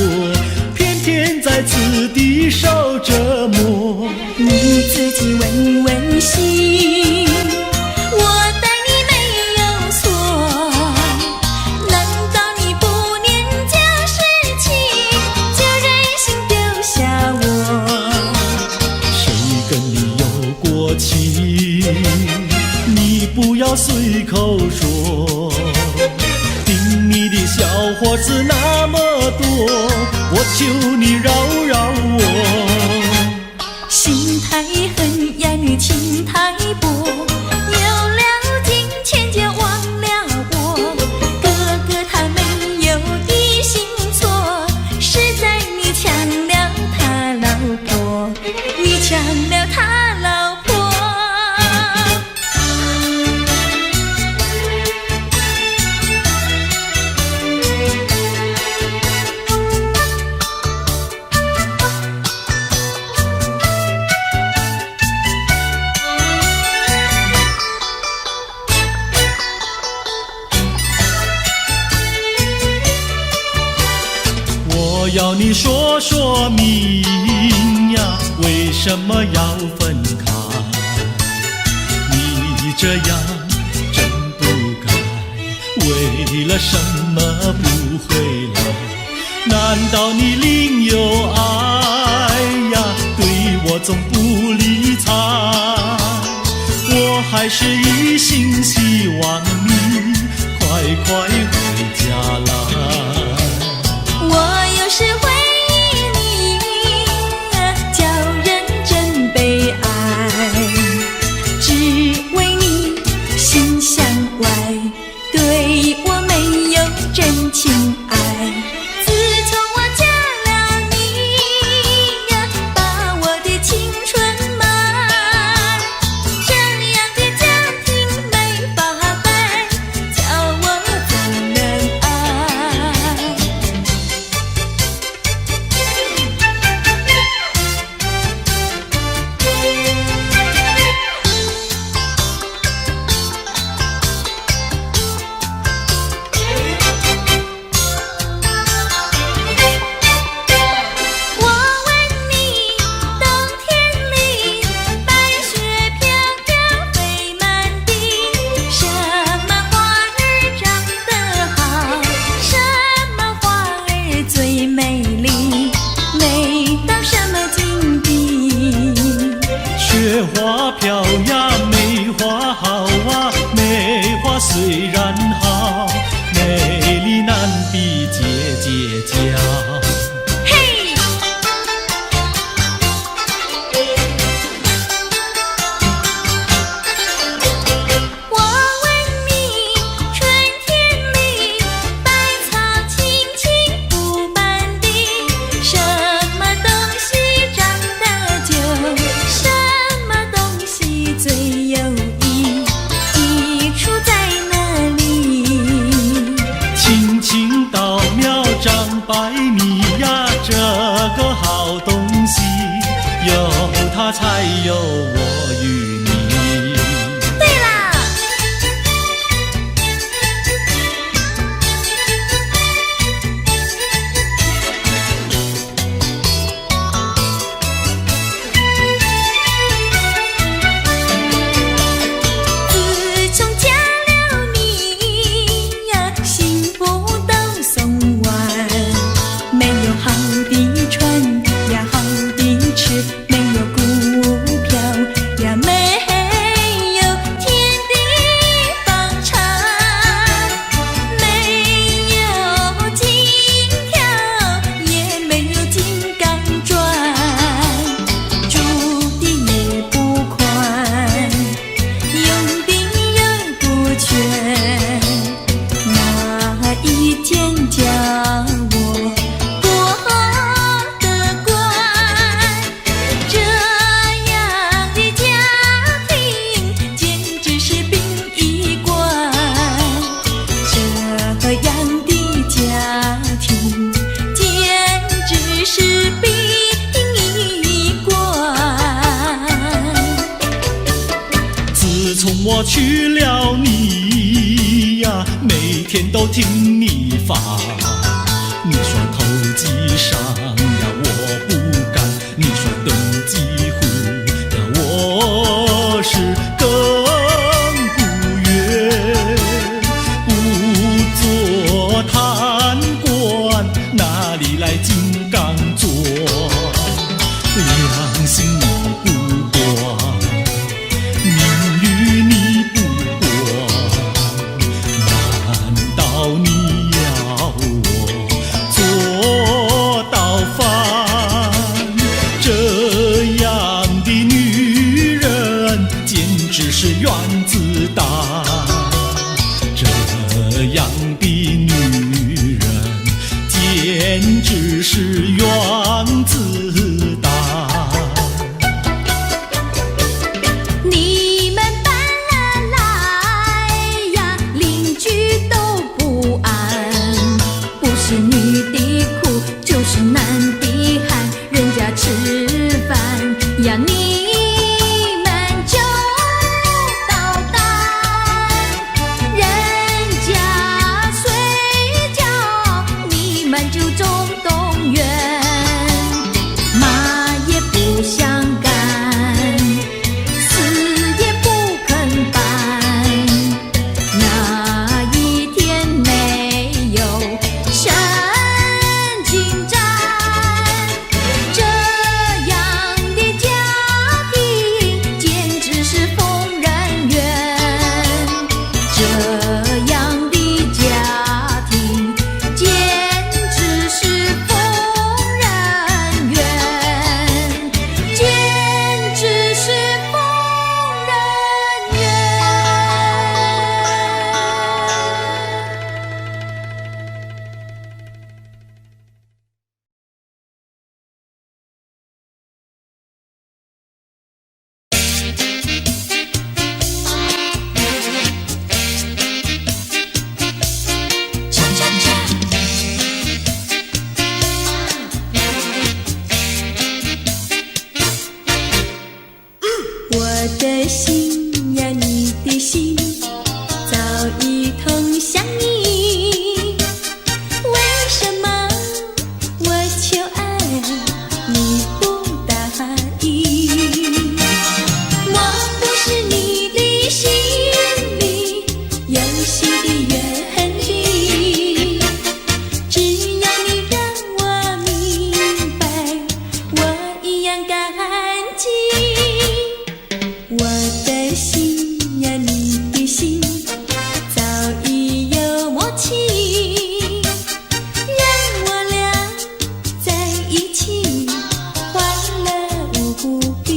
偏偏在此地受折磨。你自己问问心，我待你没有错，难道你不念旧事情，就任性丢下我？谁跟你有过情，你不要随口说，听你的小伙子那么多，我求你饶饶我。心太狠呀，你情太薄，有了金钱就忘了我。哥哥他没有一心错，是在你抢了他老婆，你抢了他老婆。我要你说说明呀，为什么要分开？你这样真不该，为了什么不回来？难道你另有爱呀？对我总不理睬，我还是一心希望你快快回家来。我有时回忆你，叫人真悲哀，只为你心向外，对我没有真情爱。自从我嫁了你，把我的青春埋，这样的家庭没法摆，叫我怎能爱？我问你，冬天里白雪飘飘飞满地，什么花儿长得好，什么花儿最美丽，美到什么境地？雪花飘呀，梅花好啊，梅花虽然好，美丽难比姐姐娇。嘿，我问你，春天里百草青青布满地，什么东西长得久，什么东西最有益，益处在哪里？去了你呀，每天都听你发。你说投机商呀，我不干；你说登记户呀，我是更不愿。不做贪官，哪里来金刚钻？良心你不管，名誉你不管，难道你要我做到犯？这样的女人简直是原子弹，这样的女人简直是原子弹。你们搬了来呀，邻居都不安。不是女的苦，就是男的寒，人家吃饭呀，你们就捣蛋；人家睡觉，你们就总动员。骂也不想干，死也不肯搬。哪一天没有神经战？这样的家庭简直是疯人院，这样的家庭简直是疯人院，简直是疯人院。恰恰恰，我的心呀，你的心早已通向你。为什么我求爱你不答应？我不是你的心里游戏的原理，只要你让我明白，我一样感激。我的心呀，你的心早已有默契，让我俩在一起欢乐无比。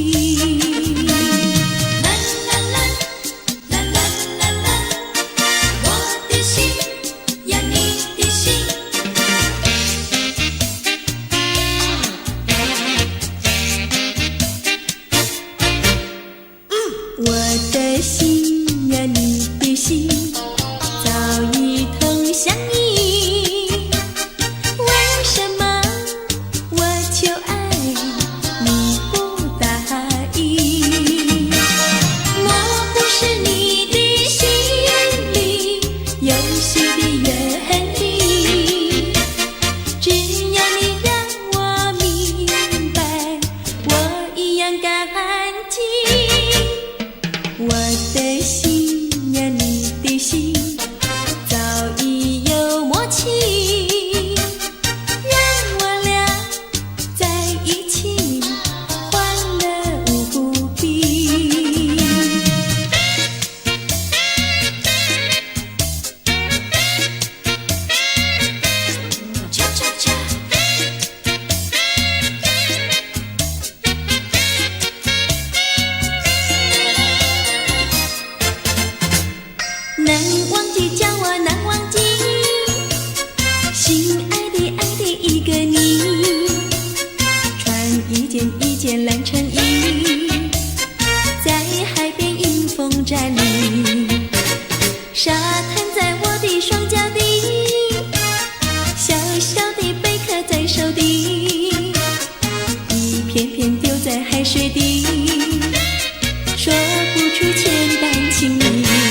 啦啦啦啦啦啦啦，我的心呀，你的心。我的心呀，你的心早已通向你。为什么我求爱你不答应？我不是你的心里游戏的原理，只要你让我明白，我一样感激。我的心呀，你的心早已有默契，让我俩在一起欢乐无比。恰恰恰，难忘记叫我难忘记，心爱的爱的一个你，穿一件蓝衬衣，在海边迎风站立，沙滩在我的双脚底，小小的贝壳在手底，一片片丢在海水底，说不出千般情意。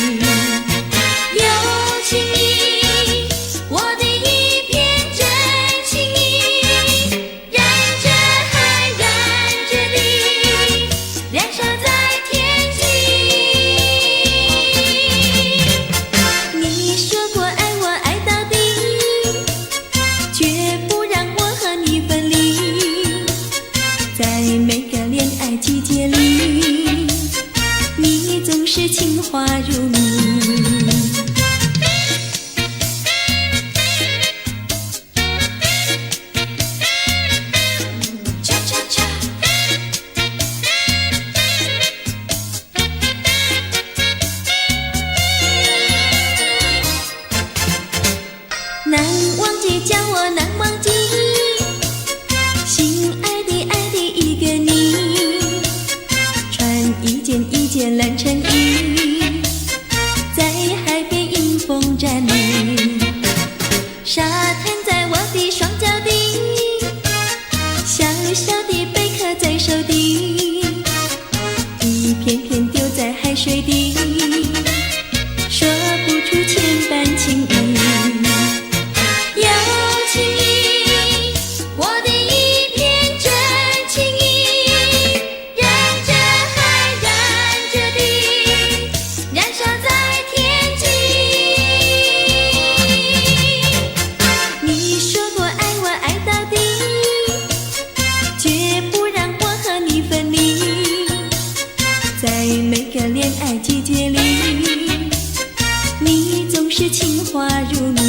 花如迷。恰恰恰，难忘记，叫我难忘记，心爱的一个你，穿一件蓝衬衣，在海边迎风站立，沙滩在我的双脚底，小小的贝壳在手底，一片片丢在海水底，说不出千般情意。有情意，我的一片真情意，燃着海，燃着地，燃烧在天际。你说过爱我爱到底，绝不让我和你分离，在每个恋爱季节里，你总是情话如你。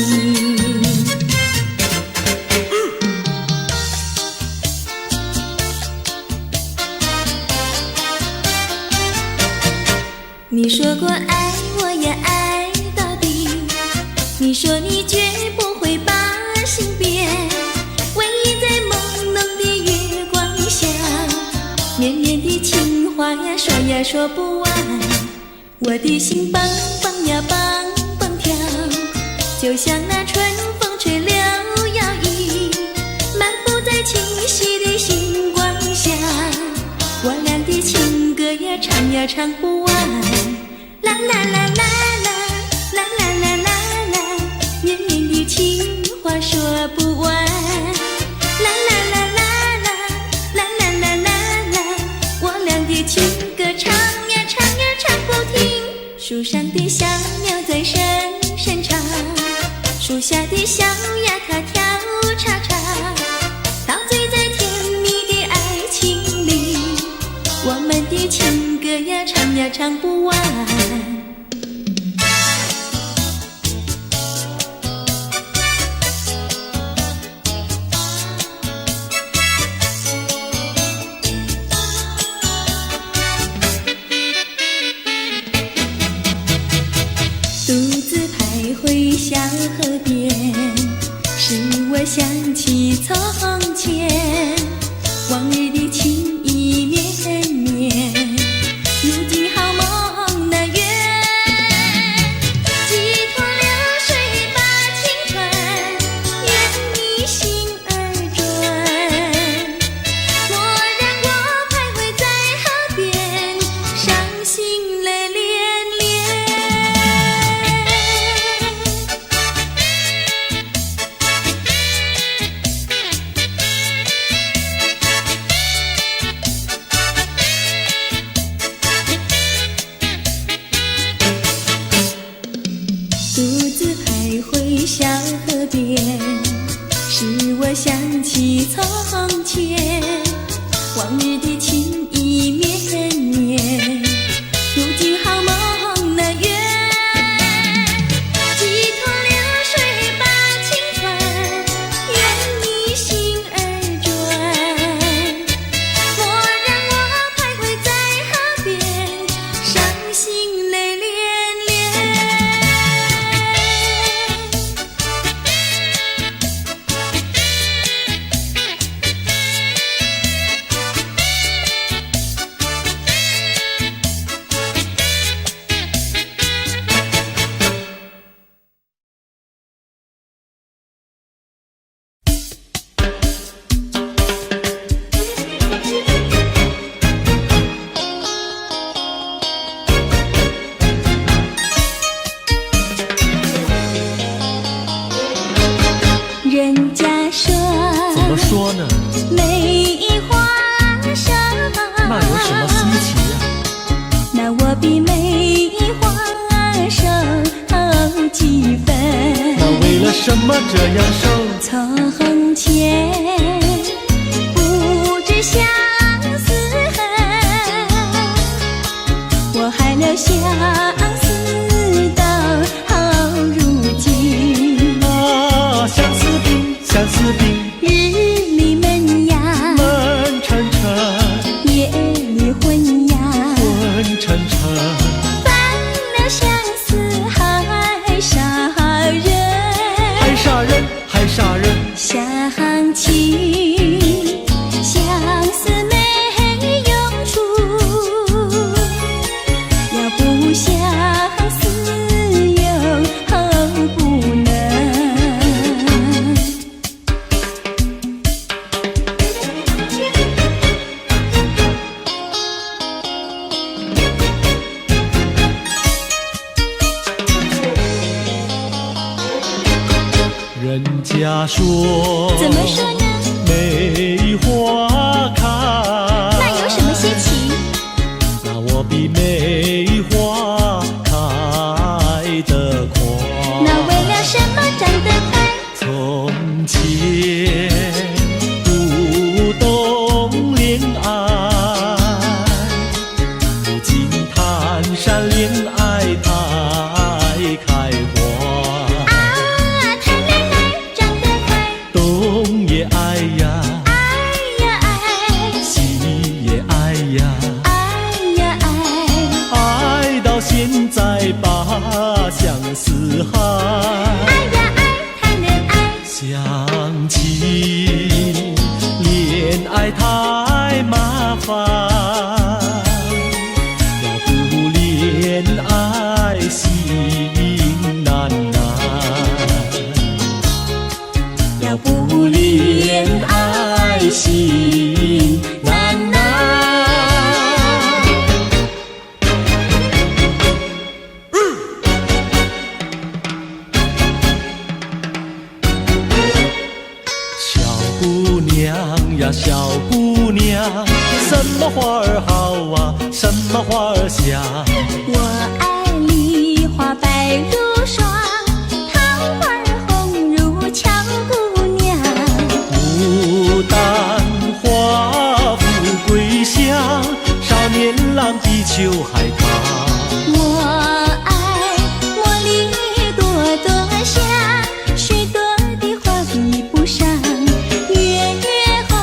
你说过爱我也爱到底，你说你绝不会把心变，唯一在朦胧的月光下，绵绵的情话呀说呀说不完，我的心蹦蹦呀蹦蹦跳，就像那春风吹柳摇曳，漫步在清晰的星光下，我俩的情歌呀唱呀唱不完，啦啦啦啦啦啦啦啦啦啦，绵绵的情话说不完，啦啦啦啦啦啦啦啦啦啦，我俩的情歌唱呀唱呀唱不停，树上的小鸟在声声唱，树下的小鸭它跳叉叉，陶醉在甜蜜的爱情里，我们的情歌呀唱呀唱不完。独自徘徊小河边，使我想起从前，往日的情意绵绵，如今好梦难圆，几托流水把情传，愿你心儿转，蓦然我徘徊在河边，伤心泪涟涟。独自徘徊小河边，使我想起从前，往日的情意绵绵，如今好梦难圆，几托流水把情传，愿你心儿转，蓦然我徘徊在河边，伤心泪涟涟。人家说怎么说呢？梅花生，那有什么稀奇呀？那我比梅花生几分。那为了什么这样生？从前不知相思恨，我还留相思人家说，怎么说呢？梅花开，那有什么稀奇？那我比梅花开得快。那为了什么长得快？从前不懂恋爱，如今谈山恋爱太开花。谈恋爱长得快，东也爱呀，爱呀爱，西也爱呀，爱呀爱，爱到现在把相思海。爱呀爱，谈恋爱，想起恋爱太麻烦，要不恋爱心难难，要不恋爱心难难。小姑娘呀，小姑娘，什么花儿好啊，什么花儿香？我爱梨花白如霜，桃花红如俏姑娘。牡丹花富贵香，少年郎比秋还长。我爱茉莉朵朵香，许多的花比不上。月红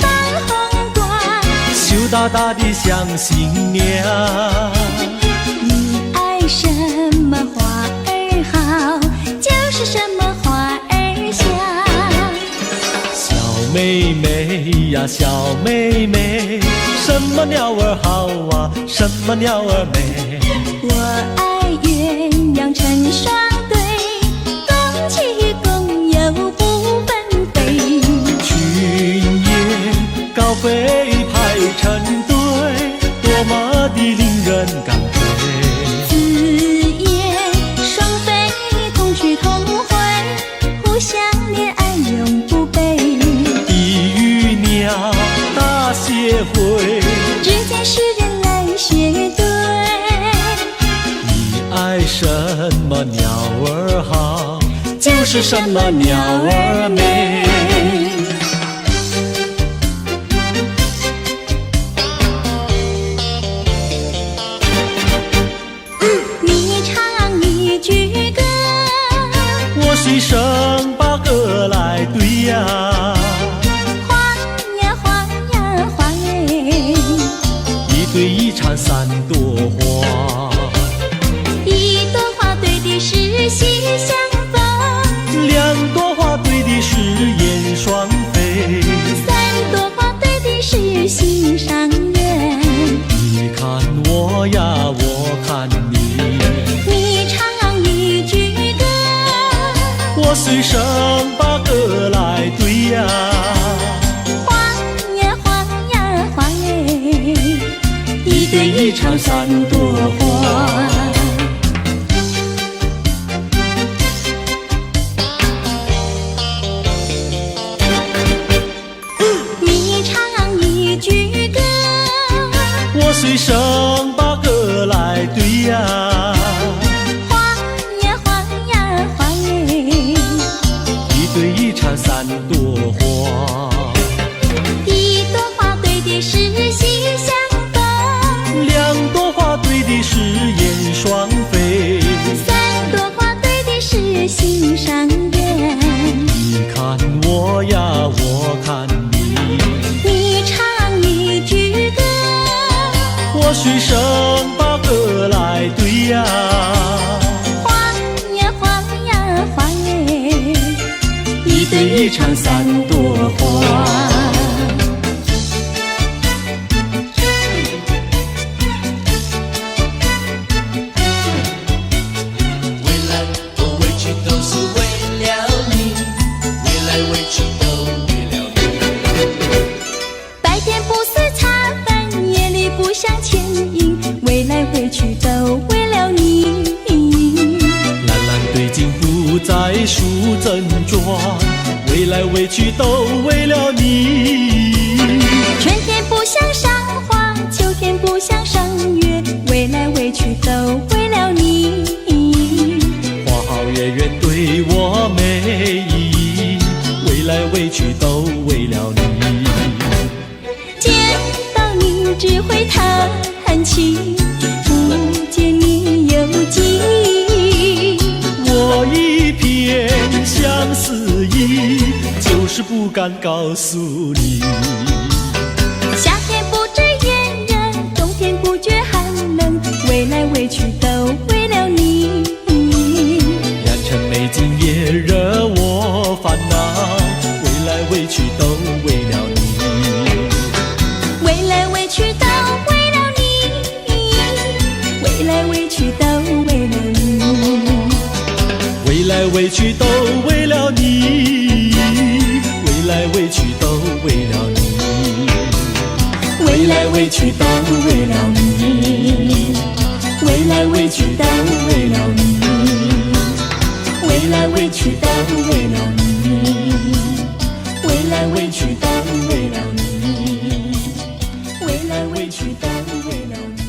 放红光，羞答答的像新娘。你爱什么花儿好，就是什么花儿香。小妹妹呀，小妹妹，什么鸟儿好啊，什么鸟儿美？我爱鸳鸯成双对，共起共有不分飞。群雁高飞排成队，多么的令人感佩。紫燕双飞同去同回，互相恋爱永不悲。地狱鸟大协会，只见诗人来学对。你爱什么鸟儿好，就是什么鸟儿美。你唱一句歌，我随声把歌来对呀，花呀花呀花嘞，一对一唱三朵花，一朵花对的是喜相逢，两朵花对的是燕双飞，三朵花对的是心上人。你看我呀，我看你，你唱一句歌，我随声把歌来对呀，花呀花呀花嘞，一对一唱三朵花。你唱一句歌，我随声把歌来对呀，花呀花呀花嘞，一对一唱三朵花，一朵花对的是喜相逢，两朵花对的是燕双飞，三朵花对的是心上人。你看我呀，我看你，你唱一句歌，我随声把歌来对呀，花呀花呀花嘞，一对一唱三朵花。未来我委屈都是为了你，未来委屈都为了你。白天不思茶饭，夜里不想牵引，未来回去都为了你。蓝蓝对镜不再数珍转，为来为去都为了你。春天不想赏花，秋天不想赏月，为来为去都为了你。花好月圆对我美意，为来为去都为了你。见到你只会叹气，不见你有记忆。我一片相思意，就是不敢告诉你。夏天不知炎热，冬天不觉寒冷，为来为去都为了你。良辰美景也惹我烦恼，为来为去都为了你。为来为去都为了你，为来为去都为了你。为来为去都为了你，为来为去都为了你。为来为去都为了你，为来为去都为了你，为来为去都为了你，为来为去都为了你，为来为去都为了你，为来为去都为了你。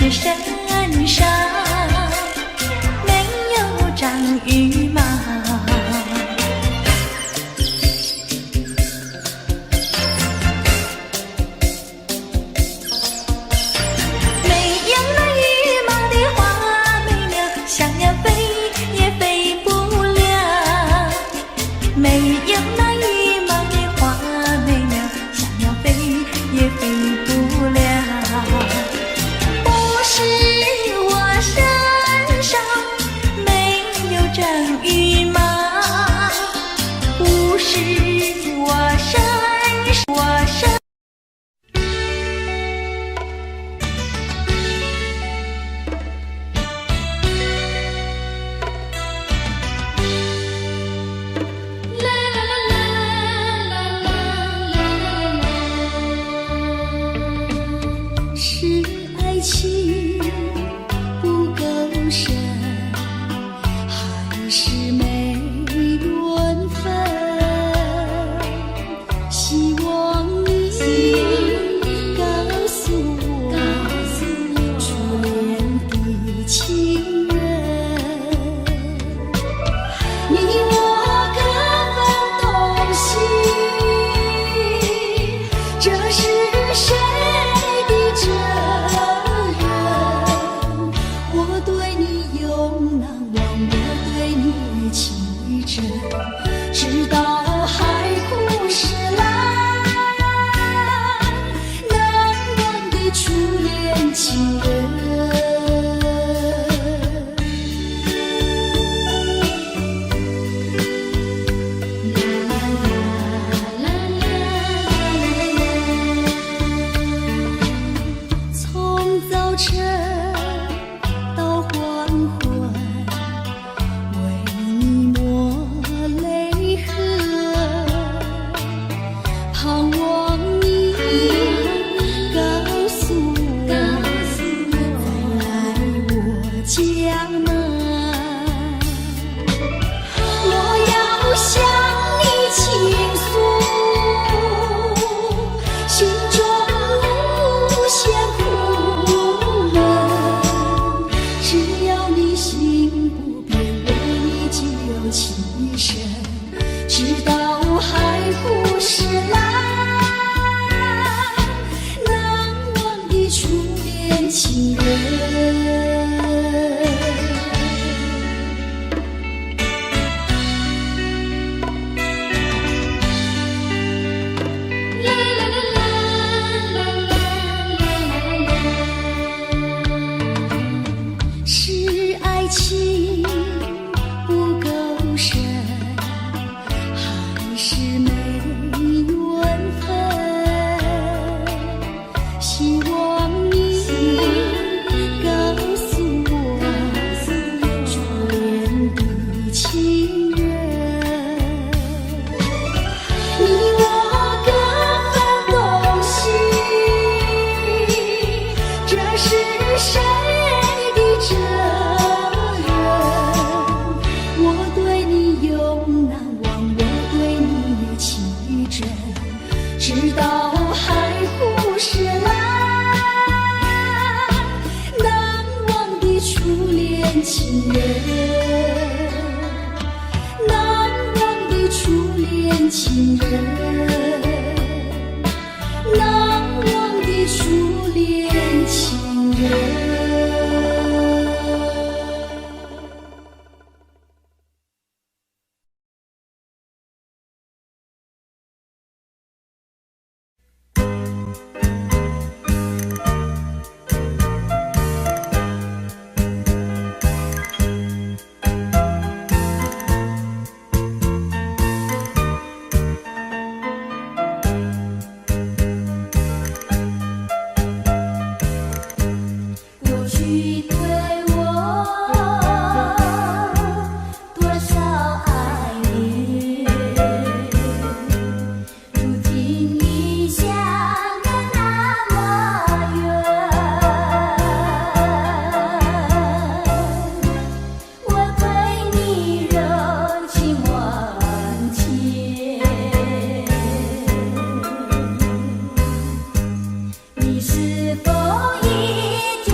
是山上没有张羽毛。是爱情不够深，还是没缘分？希望你告诉我，初恋的情人，你我各分东西，这是谁的责任？我对你永难忘，我对你情真，直到海枯石烂，难忘的初恋情人。从早晨到黄昏，为你抹泪痕，盼望你告诉我，再来我家门。我要向你倾诉心中无限苦闷，只要你心不变，为你就情深，直到海枯石烂，难忘的初恋情人。是爱情不够深，还是没缘分？希望你告诉我，初恋的情人，你我各分东西，这是谁的责任？我对你永难忘，我对你情真，直到海枯石烂，难忘的初恋情人，难忘的初恋情人，难忘的初恋情人。过去对我多少爱恋，如今已相隔那么远。我对你柔情万千，你是否依旧？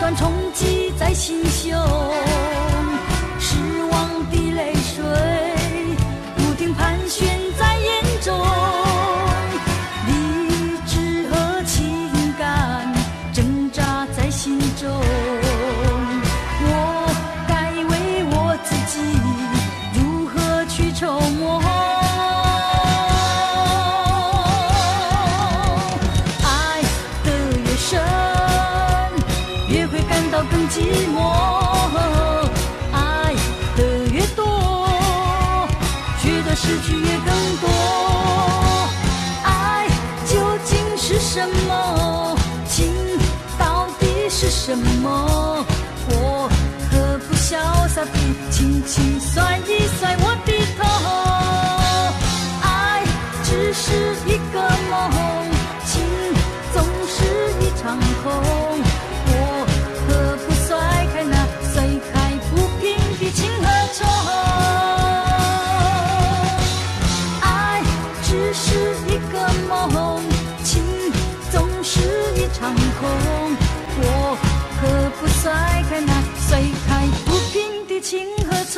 段冲击在心胸，失望的泪水不停盘旋在眼中，理智和情感挣扎在心中。我该为我自己如何去筹谋？爱得越深，越会感到更寂寞；爱得越多，觉得失去越更多。爱究竟是什么？情到底是什么？我何不潇洒地轻轻甩一甩我的头？爱只是一个梦，情总是一场空。我何不甩开那甩开不平的情和愁？爱只是一个梦，情总是一场空。我何不甩开那甩开不平的情和愁？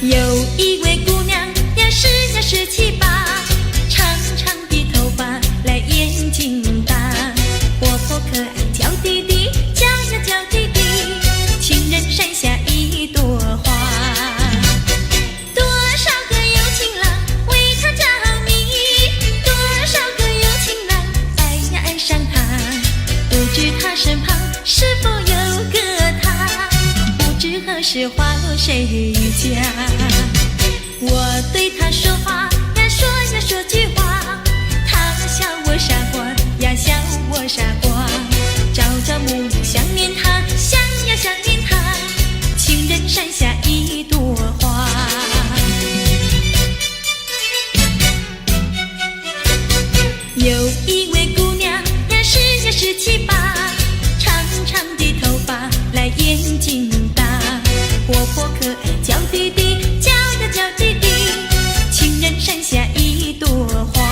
有一位姑娘呀，十七八，长长的头发来眼睛大，活泼可爱娇滴滴，娇呀娇滴滴，情人山下一朵花。多少个有情郎为她着迷，多少个有情郎爱呀爱上她，不知她身旁是否有个他，不知何时花落谁家。我对他说话呀，说句话，他笑我傻瓜呀，笑我傻瓜。朝朝暮暮想念他，想呀想念他，情人山下一朵花。有一位姑娘呀，十七八，长长的头发来眼睛大，活泼可爱娇滴滴，娇呀娇滴滴，情人山下一朵花。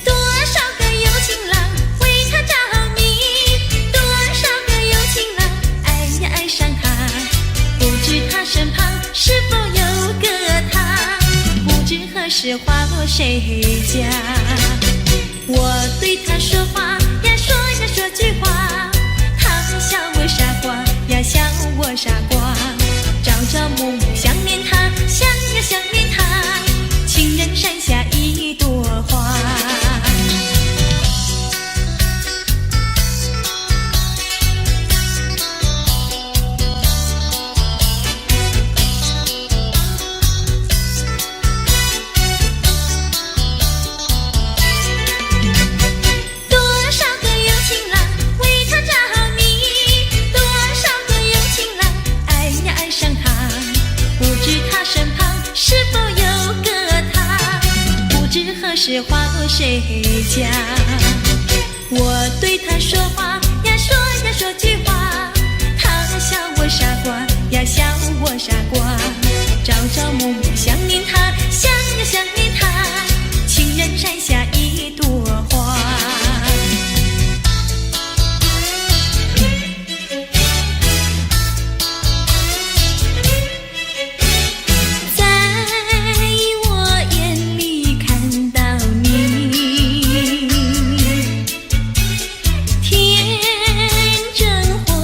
多少个有情郎为她着迷，多少个有情郎爱呀爱上她，不知她身旁是否有个他，不知何时花落谁家。我对他说话呀，说句话，他笑我傻瓜呀，笑我傻瓜。朝朝暮暮想念他，想呀想念他，情人山下一朵花。何时花落谁家？我对他说话呀，说句话，他笑我傻瓜呀，笑我傻瓜。朝朝暮暮想念他，想呀想念他，情人山下一朵花。天真活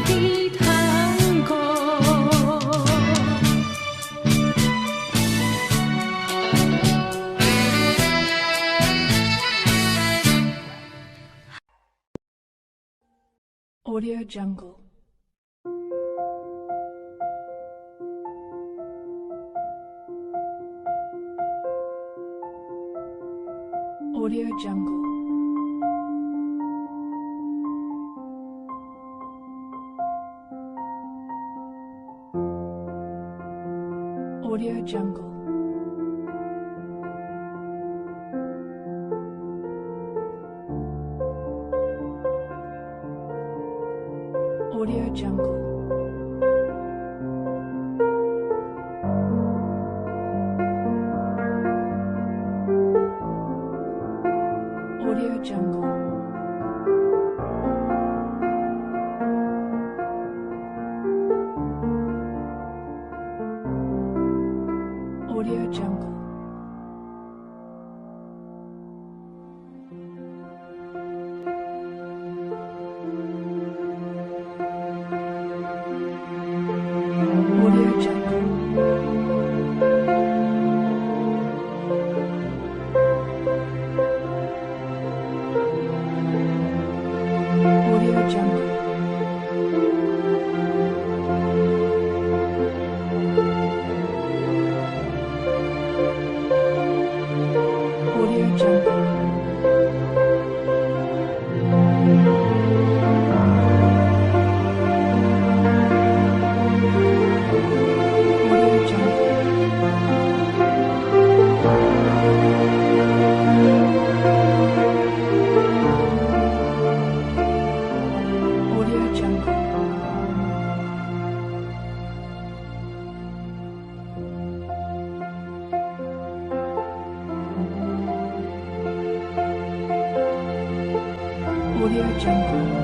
的堂口。Audio Jungle. Audio Jungle. Audio Jungle. Audio Jungle. Audio Jungle. Audio Jungle. Audio Jungle. Audio Jungle. Audio Jungle. Audio Jungle. Audio Jungle. Audio Jungle.